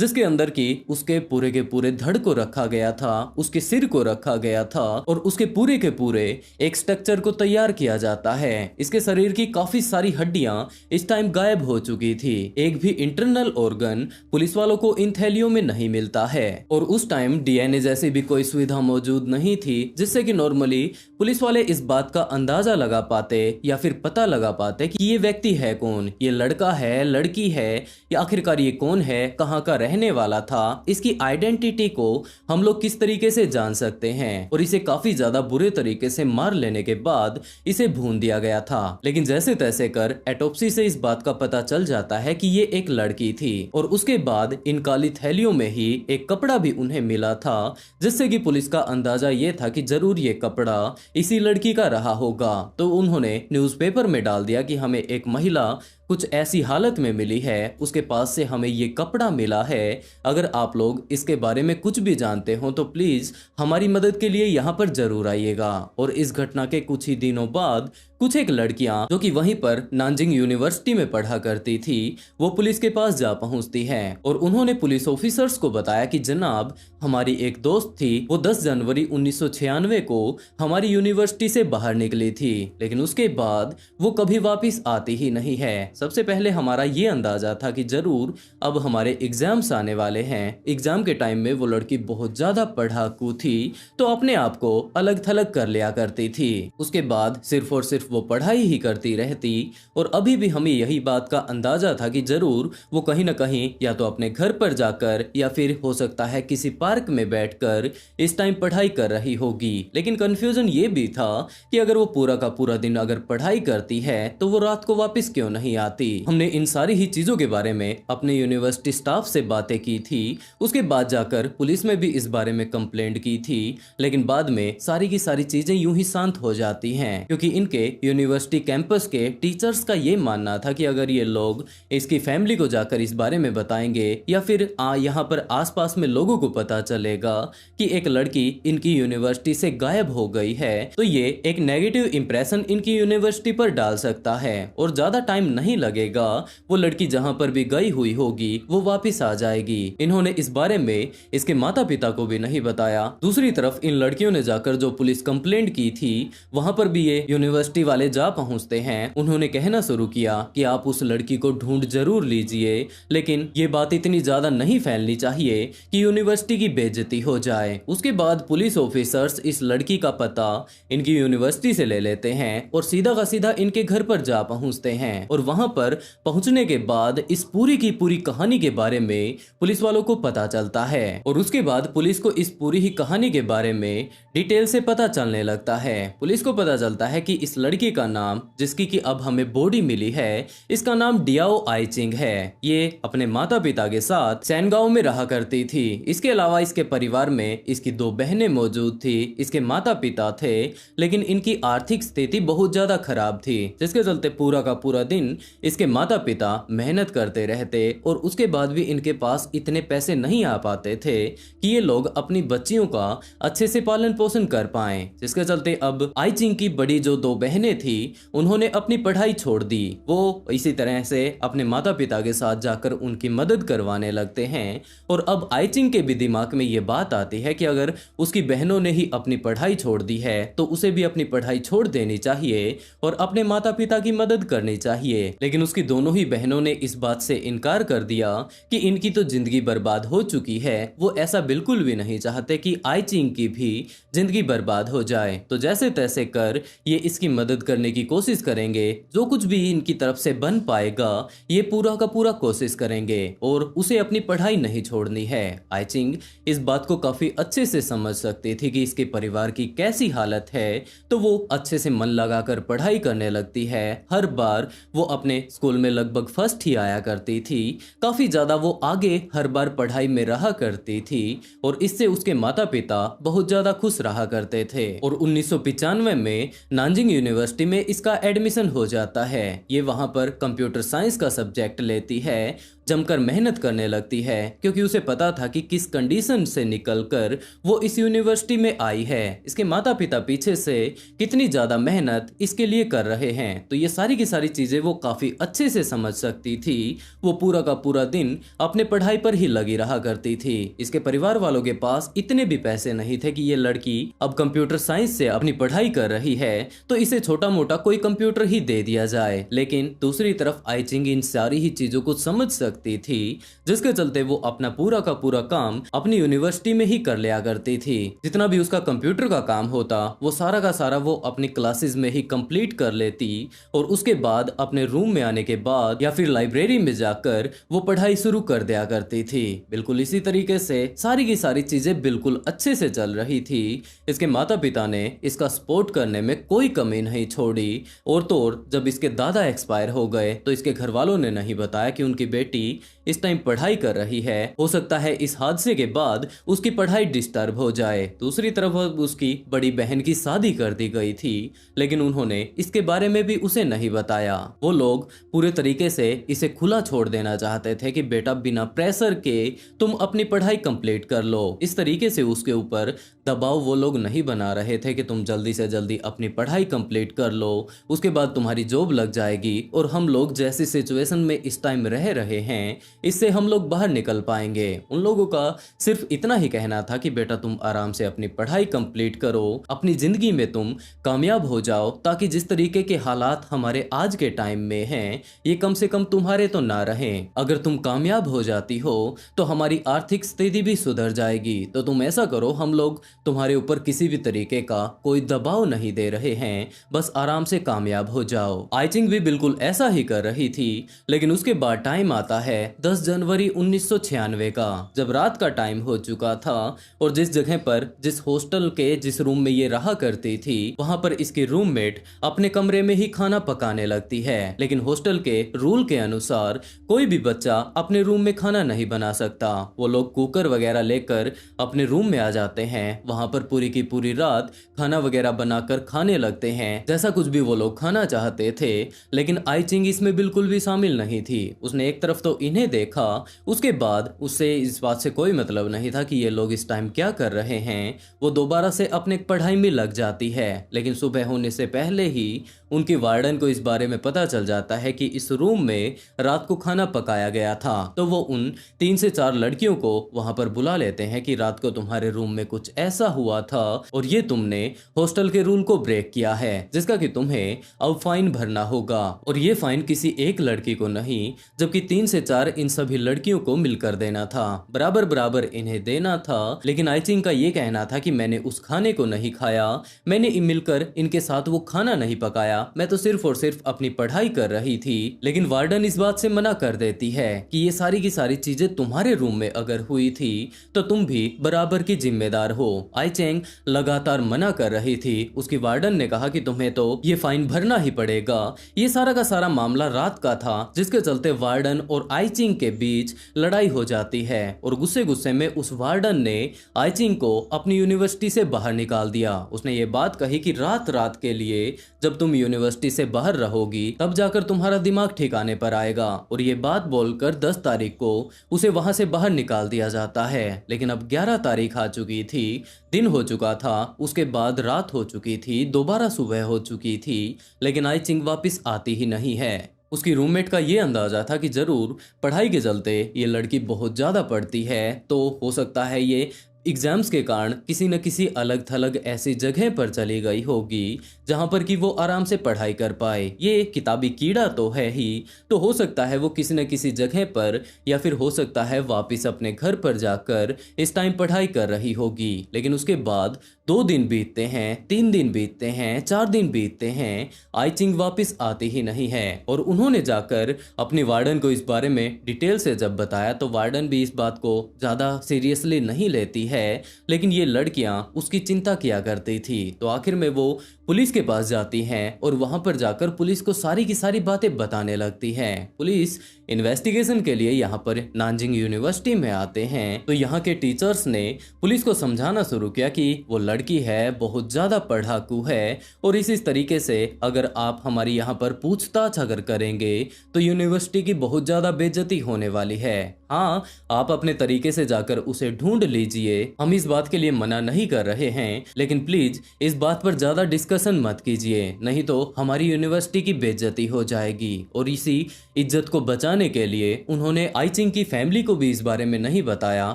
A: जिसके अंदर की उसके पूरे के पूरे धड़ को रखा गया था, उसके सिर को रखा गया था और उसके पूरे के पूरे एक स्ट्रक्चर को तैयार किया जाता है। इसके शरीर की काफी सारी हड्डियां इस टाइम गायब हो चुकी थी। एक भी इंटरनल ऑर्गन पुलिस वालों को इन थैलियों में नहीं मिलता है और उस टाइम डीएनए जैसी भी कोई सुविधा मौजूद नहीं थी जिससे कि नॉर्मली पुलिस वाले इस बात का अंदाजा लगा पाते या फिर पता लगा पाते कि ये व्यक्ति है कौन, ये लड़का है, लड़की है या आखिरकार ये कौन है, कहाँ का रहने वाला था। इसकी आइडेंटिटी को हम लोग किस तरीके से जान सकते हैं। और इसे काफी ज्यादा बुरे तरीके से मार लेने के बाद इसे भून दिया गया था। लेकिन जैसे तैसे कर एटॉप्सी से इस बात का पता चल जाता है कि ये एक लड़की थी और उसके बाद इन काली थैलियों में ही एक कपड़ा भी उन्हें मिला था जिससे कि पुलिस का अंदाजा ये था कि जरूर ये कपड़ा इसी लड़की का रहा होगा। तो उन्होंने न्यूज़पेपर में डाल दिया कि हमें एक महिला कुछ ऐसी हालत में मिली है, उसके पास से हमें ये कपड़ा मिला है। अगर आप लोग इसके बारे में कुछ भी जानते हो तो प्लीज हमारी मदद के लिए यहाँ पर जरूर आइएगा। और इस घटना के कुछ ही दिनों बाद कुछ एक लड़कियां जो कि वहीं पर नानजिंग यूनिवर्सिटी में पढ़ा करती थी वो पुलिस के पास जा पहुंचती हैं और उन्होंने पुलिस ऑफिसर्स को बताया कि जनाब हमारी एक दोस्त थी, वो 10 जनवरी 1996 को हमारी यूनिवर्सिटी से बाहर निकली थी, लेकिन उसके बाद वो कभी वापस आती ही नहीं है। सबसे पहले हमारा ये अंदाजा था कि जरूर अब हमारे एग्जाम्स आने वाले हैं। एग्जाम के टाइम में वो लड़की बहुत ज्यादा पढ़ाकू थी तो अपने आप को अलग थलग कर लिया करती थी। उसके बाद सिर्फ और सिर्फ वो पढ़ाई ही करती रहती और अभी भी हमें यही बात का अंदाजा था कि जरूर वो कहीं ना कहीं या तो अपने घर पर जाकर या फिर हो सकता है किसी पार्क में बैठकर इस टाइम पढ़ाई कर रही होगी। लेकिन कंफ्यूजन ये भी था कि अगर वो पूरा का पूरा दिन अगर पढ़ाई करती है तो वो रात को वापस क्यों नहीं आती। हमने इन सारी ही चीजों के बारे में अपने यूनिवर्सिटी स्टाफ से बातें की थी। उसके बाद जाकर पुलिस में भी इस बारे में कंप्लेंट की थी, लेकिन बाद में सारी की सारी चीजें यूं ही शांत हो जाती हैं क्योंकि इनके यूनिवर्सिटी कैंपस के टीचर्स का ये मानना था कि अगर ये लोग इसकी फैमिली को जाकर इस बारे में बताएंगे या फिर यहाँ पर आसपास में लोगों को पता चलेगा कि एक लड़की इनकी यूनिवर्सिटी से गायब हो गई है, तो ये एक नेगेटिव इंप्रेशन इनकी यूनिवर्सिटी पर डाल सकता है और ज्यादा टाइम नहीं लगेगा, वो लड़की जहां पर भी गई हुई होगी वो वापस आ जाएगी। इन्होंने इस बारे में इसके माता पिता को भी नहीं बताया। दूसरी तरफ इन लड़कियों ने जाकर जो पुलिस कंप्लेंट की थी वहां पर भी ये यूनिवर्सिटी वाले जा पहुंचते हैं। उन्होंने कहना शुरू किया कि आप उस लड़की को ढूंढ जरूर लीजिए, लेकिन ये बात इतनी ज्यादा नहीं फैलनी चाहिए कि यूनिवर्सिटी की बेइज्जती हो जाए। उसके बाद पुलिस ऑफिसर्स इस लड़की का पता इनकी यूनिवर्सिटी से ले लेते हैं और सीधा का सीधा इनके घर पर जा पहुंचते हैं और वहां पर पहुंचने के बाद इस पूरी की पूरी कहानी के बारे में पुलिस वालों को पता चलता है और उसके बाद पुलिस को इस पूरी ही कहानी के बारे में डिटेल से पता चलने लगता है। पुलिस को पता चलता है कि इस लड़की का नाम, जिसकी कि अब हमें बॉडी मिली है, इसका नाम डियाओ आइचिंग है। ये अपने माता पिता के साथ सैनगांव में रहा करती थी। इसके अलावा इसके परिवार में इसकी 2 बहनें मौजूद थी। इसके माता पिता थे लेकिन इनकी आर्थिक स्थिति बहुत ज्यादा खराब थी, जिसके चलते पूरा का पूरा दिन इसके माता पिता मेहनत करते रहते और उसके बाद भी इनके पास इतने पैसे नहीं आ पाते थे कि ये लोग अपनी बच्चियों का अच्छे से पालन पोषण कर पाएं, जिसके चलते अब आइचिंग की बड़ी जो 2 बहनें थी उन्होंने अपनी पढ़ाई छोड़ दी। वो इसी तरह से अपने माता पिता के साथ जाकर उनकी मदद करवाने लगते हैं और अब आइचिंग के भी दिमाग में ये बात आती है कि अगर उसकी बहनों ने ही अपनी पढ़ाई छोड़ दी है तो उसे भी अपनी पढ़ाई छोड़ देनी चाहिए और अपने माता पिता की मदद करनी चाहिए। लेकिन उसकी दोनों ही बहनों ने इस बात से इनकार कर दिया कि इनकी तो जिंदगी बर्बाद हो चुकी है, वो ऐसा बिल्कुल भी नहीं चाहते कि आइचिंग की भी जिंदगी बर्बाद हो जाए। तो जैसे तैसे कर ये इसकी मदद करने की कोशिश करेंगे, जो कुछ भी इनकी तरफ से बन पाएगा ये पूरा का पूरा कोशिश करेंगे और उसे अपनी पढ़ाई नहीं छोड़नी है। आइचिंग इस बात को काफी अच्छे से समझ सकती थी कि इसके परिवार की कैसी हालत है, तो वो अच्छे से मन लगाकर पढ़ाई करने लगती है। हर बार वो अपने स्कूल में लगभग फर्स्ट ही आया करती थी। काफी ज्यादा वो आगे हर बार पढ़ाई में रहा करती थी और इससे उसके माता पिता बहुत ज्यादा खुश रहा करते थे और 1995 में नानजिंग यूनिवर्सिटी में इसका एडमिशन हो जाता है। ये वहां पर कंप्यूटर साइंस का सब्जेक्ट लेती है, जमकर मेहनत करने लगती है क्योंकि उसे पता था कि किस कंडीशन से निकलकर वो इस यूनिवर्सिटी में आई है। इसके माता पिता पीछे से कितनी ज्यादा मेहनत इसके लिए कर रहे हैं, तो ये सारी की सारी चीजें वो काफी अच्छे से समझ सकती थी। वो पूरा का पूरा दिन अपने पढ़ाई पर ही लगी रहा करती थी। इसके परिवार वालों के पास इतने भी पैसे नहीं थे कि ये लड़की अब कंप्यूटर साइंस से अपनी पढ़ाई कर रही है तो इसे छोटा मोटा कोई कंप्यूटर ही दे दिया जाए। लेकिन दूसरी तरफ आइचिंग इन सारी ही चीजों को समझ सकती थी, जिसके चलते वो अपना पूरा का पूरा काम अपनी यूनिवर्सिटी में ही कर लिया करती थी। जितना भी उसका कंप्यूटर का काम होता वो सारा का सारा वो अपनी क्लासेस में ही कंप्लीट कर लेती और उसके बाद अपने रूम में आने के बाद या फिर लाइब्रेरी में जाकर वो पढ़ाई शुरू कर दिया करती थी। बिल्कुल इसी तरीके से सारी की सारी चीजें बिल्कुल अच्छे से चल रही थी। इसके माता पिता ने इसका सपोर्ट करने में कोई कमी नहीं छोड़ी और तो और जब इसके दादा एक्सपायर हो गए तो इसके घर वालों ने नहीं बताया कि उनकी बेटी इस टाइम पढ़ाई कर रही है। हो सकता है इस हादसे के बाद उसकी पढ़ाई डिस्टर्ब हो जाए। दूसरी तरफ उसकी बड़ी बहन की शादी कर दी गई थी, लेकिन उन्होंने इसके बारे में भी उसे नहीं बताया। वो लोग पूरे तरीके से इसे खुला छोड़ देना चाहते थे कि बेटा बिना प्रेशर के तुम अपनी पढ़ाई कंप्लीट कर लो। इस तरीके से उसके ऊपर दबाव वो लोग नहीं बना रहे थे कि तुम जल्दी से जल्दी अपनी पढ़ाई कंप्लीट कर लो, उसके बाद तुम्हारी जॉब लग जाएगी और हम लोग जैसी सिचुएशन में इस टाइम रह रहे हैं इससे हम लोग बाहर निकल पाएंगे। उन लोगों का सिर्फ इतना ही कहना था कि बेटा तुम आराम से अपनी पढ़ाई कंप्लीट करो, अपनी जिंदगी में तुम कामयाब हो जाओ, ताकि जिस तरीके के हालात हमारे आज के टाइम में हैं ये कम से कम तुम्हारे तो ना रहें। अगर तुम कामयाब हो जाती हो तो हमारी आर्थिक स्थिति भी सुधर जाएगी। तो तुम ऐसा करो, हम लोग तुम्हारे ऊपर किसी भी तरीके का कोई दबाव नहीं दे रहे हैं, बस आराम से कामयाब हो जाओ। आइचिंग भी बिल्कुल ऐसा ही कर रही थी। लेकिन उसके बाद टाइम आता है 10 जनवरी 1996 का, जब रात का टाइम हो चुका था और जिस जगह पर जिस हॉस्टल के जिस रूम में ये रहा करती थी वहां पर इसकी रूममेट अपने कमरे में ही खाना पकाने लगती है। लेकिन हॉस्टल के रूल के अनुसार कोई भी बच्चा अपने रूम में खाना नहीं बना सकता। वो लोग कुकर वगैरह लेकर अपने रूम में आ जाते हैं, वहां पर पूरी की पूरी रात खाना वगैरह बनाकर खाने लगते हैं। जैसा कुछ भी वो लोग खाना चाहते थे, लेकिन आई चिंग इसमें बिल्कुल भी शामिल नहीं थी। उसने एक तरफ तो इन्हें देखा, उसके बाद उससे इस बात से कोई मतलब नहीं था कि ये लोग इस टाइम क्या कर रहे हैं। वो दोबारा से अपने पढ़ाई में लग जाती है, लेकिन सुबह होने से पहले ही उनकी वार्डन को इस बारे में पता चल जाता है कि इस रूम में रात को खाना पकाया गया था। तो वो उन 3 से 4 लड़कियों को वहां पर बुला लेते हैं कि रात को तुम्हारे रूम में कुछ ऐसा हुआ था और ये तुमने हॉस्टल के रूल को ब्रेक किया है, जिसका कि तुम्हें अब फाइन भरना होगा। और ये फाइन किसी एक लड़की को नहीं, जबकि 3 से 4 इन सभी लड़कियों को मिलकर देना था, बराबर बराबर इन्हें देना था। लेकिन आई चिंग का ये कहना था कि मैंने उस खाने को नहीं खाया, मैंने मिलकर इनके साथ वो खाना नहीं पकाया, मैं तो सिर्फ और सिर्फ अपनी पढ़ाई कर रही थी। लेकिन वार्डन इस बात से मना कर देती है कि ये सारी की सारी चीजें तुम्हारे रूम में अगर हुई थी तो तुम भी बराबर की जिम्मेदार हो। आई चिंग लगातार मना कर रही थी। उसकी वार्डन ने कहा कि तुम्हें तो ये फाइन भरना ही पड़ेगा। ये सारा का सारा मामला रात का था, जिसके चलते वार्डन और आई चिंग के बीच लड़ाई हो जाती है और गुस्से गुस्से में उस वार्डन ने आई चिंग को अपनी यूनिवर्सिटी से बाहर निकाल दिया। उसने ये बात कही कि रात रात के लिए जब तुम यूनिवर्सिटी से बाहर रहोगी तब जाकर तुम्हारा दिमाग ठिकाने पर आएगा। और ये बात बोलकर 10 तारीख को उसे वहां से बाहर निकाल दिया जाता है। लेकिन अब 11 तारीख आ चुकी थी, दिन हो चुका था, उसके बाद रात हो चुकी थी, दोबारा सुबह हो चुकी थी, लेकिन आई चिंग वापस आती ही नहीं है। उसकी रूममेट का ये अंदाजा था कि जरूर पढ़ाई के चलते ये लड़की बहुत ज़्यादा पढ़ती है, तो हो सकता है ये एग्जाम्स के कारण किसी न किसी अलग थलग ऐसी जगह पर चली गई होगी जहां पर कि वो आराम से पढ़ाई कर पाए। ये किताबी कीड़ा तो है ही, तो हो सकता है वो किसी न किसी जगह पर, या फिर हो सकता है वापस अपने घर पर जाकर इस टाइम पढ़ाई कर रही होगी। लेकिन उसके बाद 2 दिन बीतते हैं, 3 दिन बीतते हैं, 4 दिन बीतते हैं, आई चिंग वापस आती ही नहीं है। और उन्होंने जाकर अपनी वार्डन को इस बारे में डिटेल से जब बताया तो वार्डन भी इस बात को ज़्यादा सीरियसली नहीं लेती है, लेकिन ये लड़कियां उसकी चिंता किया करती थी। तो आखिर में वो पुलिस के पास जाती हैं और वहां पर जाकर पुलिस को सारी की सारी बातें बताने लगती हैं। पुलिस इन्वेस्टिगेशन के लिए यहाँ पर नानजिंग यूनिवर्सिटी में आते हैं। तो यहाँ के टीचर्स ने पुलिस को समझाना शुरू किया कि वो लड़की है बहुत ज्यादा पढ़ाकू है और इस तरीके से अगर आप हमारी यहाँ पर पूछताछ अगर करेंगे तो यूनिवर्सिटी की बहुत ज्यादा बेइज्जती होने वाली है। हाँ, आप अपने तरीके से जाकर उसे ढूंढ लीजिए, हम इस बात के लिए मना नहीं कर रहे हैं, लेकिन प्लीज इस बात पर ज्यादा डिस्कशन मत कीजिए, नहीं तो हमारी यूनिवर्सिटी की बेइज्जती हो जाएगी। और इसी इज्जत को बचाने के लिए उन्होंने आई चिंग की फैमिली को भी इस बारे में नहीं बताया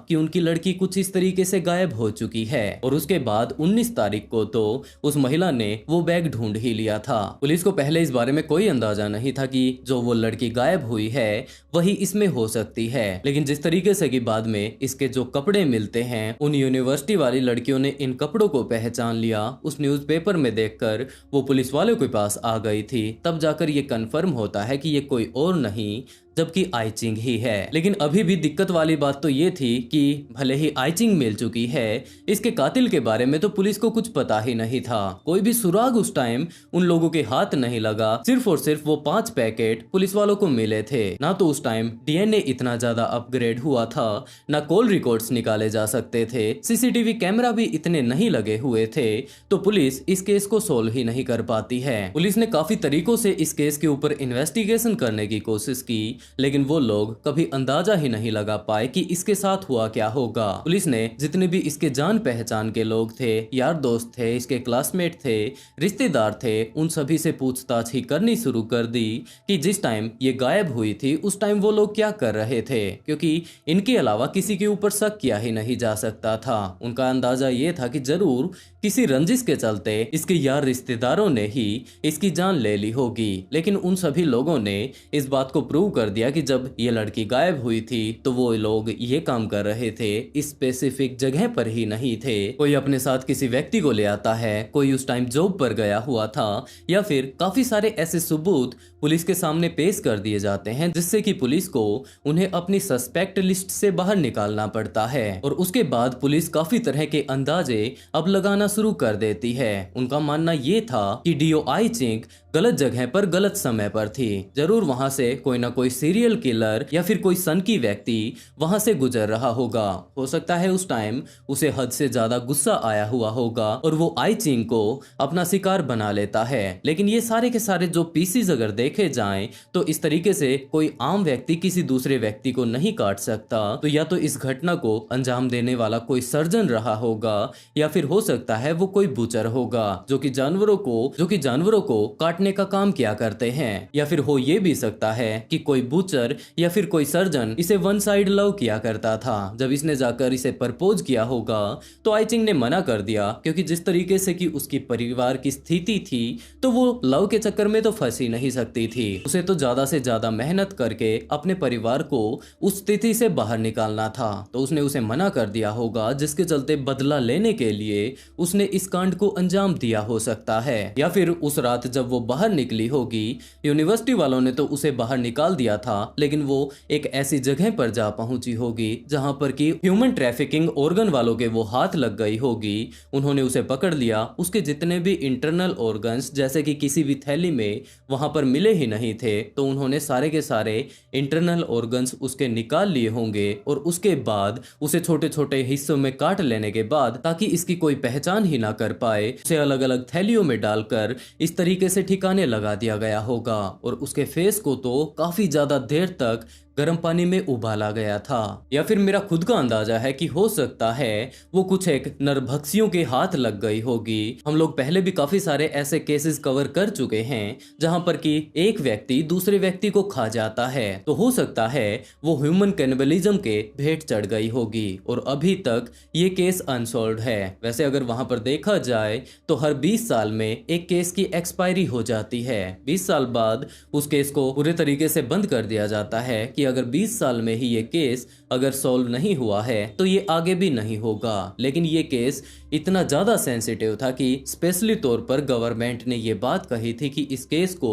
A: कि उनकी लड़की कुछ इस तरीके से गायब हो चुकी है। और उसके बाद 19 तारीख को तो उस महिला ने वो बैग ढूंढ ही लिया था। पुलिस को पहले इस बारे में कोई अंदाजा नहीं था कि जो वो लड़की गायब हुई है वही इसमें हो सकती है। लेकिन जिस तरीके से कि बाद में इसके जो कपड़े मिलते हैं, उन यूनिवर्सिटी वाली लड़कियों ने इन कपड़ों को पहचान लिया। उस न्यूज़पेपर में देखकर वो पुलिस वालों के पास आ गई थी, तब जाकर ये कंफर्म होता है कि ये कोई और नहीं जबकि आई चिंग ही है। लेकिन अभी भी दिक्कत वाली बात तो ये थी कि भले ही आई चिंग मिल चुकी है, इसके कातिल के बारे में तो पुलिस को कुछ पता ही नहीं था। कोई भी सुराग उस टाइम उन लोगों के हाथ नहीं लगा, सिर्फ और सिर्फ वो 5 पैकेट पुलिस वालों को मिले थे। ना तो उस टाइम डीएनए इतना ज्यादा अपग्रेड हुआ था, ना कॉल रिकॉर्ड्स निकाले जा सकते थे, सीसीटीवी कैमरा भी इतने नहीं लगे हुए थे, तो पुलिस इस केस को सोल्व ही नहीं कर पाती है। पुलिस ने काफी तरीकों से इस केस के ऊपर इन्वेस्टिगेशन करने की कोशिश की, लेकिन वो लोग कभी अंदाजा ही नहीं लगा पाए कि इसके साथ हुआ क्या होगा। पुलिस ने जितने भी इसके जान पहचान के लोग थे, यार दोस्त थे, इसके क्लासमेट थे, रिश्तेदार थे, उन सभी से पूछताछ ही करनी शुरू कर दी कि जिस टाइम ये गायब हुई थी उस टाइम वो लोग क्या कर रहे थे, क्योंकि इनके अलावा किसी के ऊपर शक किया ही नहीं जा सकता था। उनका अंदाजा ये था कि जरूर किसी रंजिश के चलते इसके यार रिश्तेदारों ने ही इसकी जान ले ली होगी। लेकिन उन सभी लोगों ने इस बात को प्रूव कर दिया कि जब ये लड़की गायब हुई थी तो वो लोग ये काम कर रहे थे इस स्पेसिफिक जगह पर ही नहीं थे। कोई अपने साथ किसी व्यक्ति को ले आता है, कोई उस टाइम जॉब पर गया हुआ था, या फिर काफी सारे ऐसे सबूत पुलिस के सामने पेश कर दिए जाते हैं जिससे कि पुलिस को उन्हें अपनी सस्पेक्ट लिस्ट से बाहर निकालना पड़ता है। और उसके बाद पुलिस काफी तरह के अंदाजे अब लगाना शुरू कर देती है। उनका मानना ये था कि डीओ आई चिंग गलत जगह पर गलत समय पर थी। जरूर वहां से कोई ना कोई सीरियल किलर या फिर कोई सनकी व्यक्ति वहां से गुजर रहा होगा। हो सकता है उस टाइम उसे हद से ज्यादा गुस्सा आया हुआ होगा और वो आई चिंग को अपना शिकार बना लेता है। लेकिन ये सारे के सारे जो पीसीज अगर देखे जाएं तो इस तरीके से कोई आम व्यक्ति किसी दूसरे व्यक्ति को नहीं काट सकता। तो या तो इस घटना को अंजाम देने वाला कोई सर्जन रहा होगा या फिर हो सकता है वो कोई बूचर होगा जो कि जानवरों को काटने का काम किया करते हैं। या फिर हो ये भी सकता है कि कोई बूचर या फिर कोई सर्जन इसे वन साइड लव किया करता था। जब इसने जाकर इसे प्रपोज किया होगा तो आई चिंग ने मना कर दिया, क्योंकि जिस तरीके से कि उसकी परिवार की स्थिति थी तो वो लव के चक्कर में तो फंस ही नहीं सकती थी। उसे तो ज्यादा से ज्यादा मेहनत करके अपने परिवार को उस स्थिति से बाहर निकालना था। तो उसने उसे मना कर दिया होगा, जिसके चलते बदला लेने के लिए उसने इस कांड को अंजाम दिया हो सकता है। या फिर उस रात जब वो बाहर निकली होगी, यूनिवर्सिटी वालों ने तो उसे बाहर निकाल दिया था, लेकिन वो एक ऐसी जगह पर जा पहुंची होगी जहां पर कि ह्यूमन ट्रैफिकिंग ऑर्गन वालों के वो हाथ लग गई होगी। उन्होंने उसे पकड़ लिया। उसके जितने भी इंटरनल ऑर्गन्स जैसे कि किसी भी थैली में वहां पर मिले ही नहीं थे, तो उन्होंने सारे के सारे इंटरनल ऑर्गन्स उसके निकाल लिए होंगे और उसके बाद उसे छोटे छोटे हिस्सों में काट लेने के बाद, ताकि इसकी कोई पहचान ही ना कर पाए, उसे अलग अलग थैलियों में डालकर इस तरीके से ठिकाने लगा दिया गया होगा। और उसके फेस को तो काफी ज्यादा देर तक गर्म पानी में उबाला गया था। या फिर मेरा खुद का अंदाजा है कि हो सकता है वो कुछ एक नरभक्षियों के हाथ लग गई होगी। हम लोग पहले भी काफी सारे ऐसे केसेस कवर कर चुके हैं जहां पर कि एक व्यक्ति दूसरे व्यक्ति को खा जाता है। तो हो सकता है वो ह्यूमन कैनिबलिज्म के भेंट चढ़ गई होगी और अभी तक ये केस अनसॉल्व्ड है। वैसे अगर वहां पर देखा जाए तो हर 20 साल में एक केस की एक्सपायरी हो जाती है। 20 साल बाद उस केस को पूरे तरीके से बंद कर दिया जाता है कि अगर 20 साल में ही ये केस अगर सॉल्व नहीं हुआ है तो ये आगे भी नहीं होगा। लेकिन ये केस इतना ज्यादा सेंसिटिव था कि स्पेशली तौर पर गवर्नमेंट ने ये बात कही थी कि इस केस को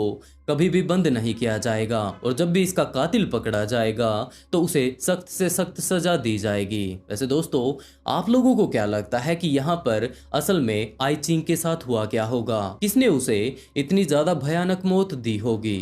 A: कभी भी बंद नहीं किया जाएगा और जब भी इसका कातिल पकड़ा जाएगा तो उसे सख्त से सख्त सजा दी जाएगी। वैसे दोस्तों, आप लोगों को क्या लगता है कि यहाँ पर असल में आई चिंग के साथ हुआ क्या होगा? किसने उसे इतनी ज्यादा भयानक मौत दी होगी?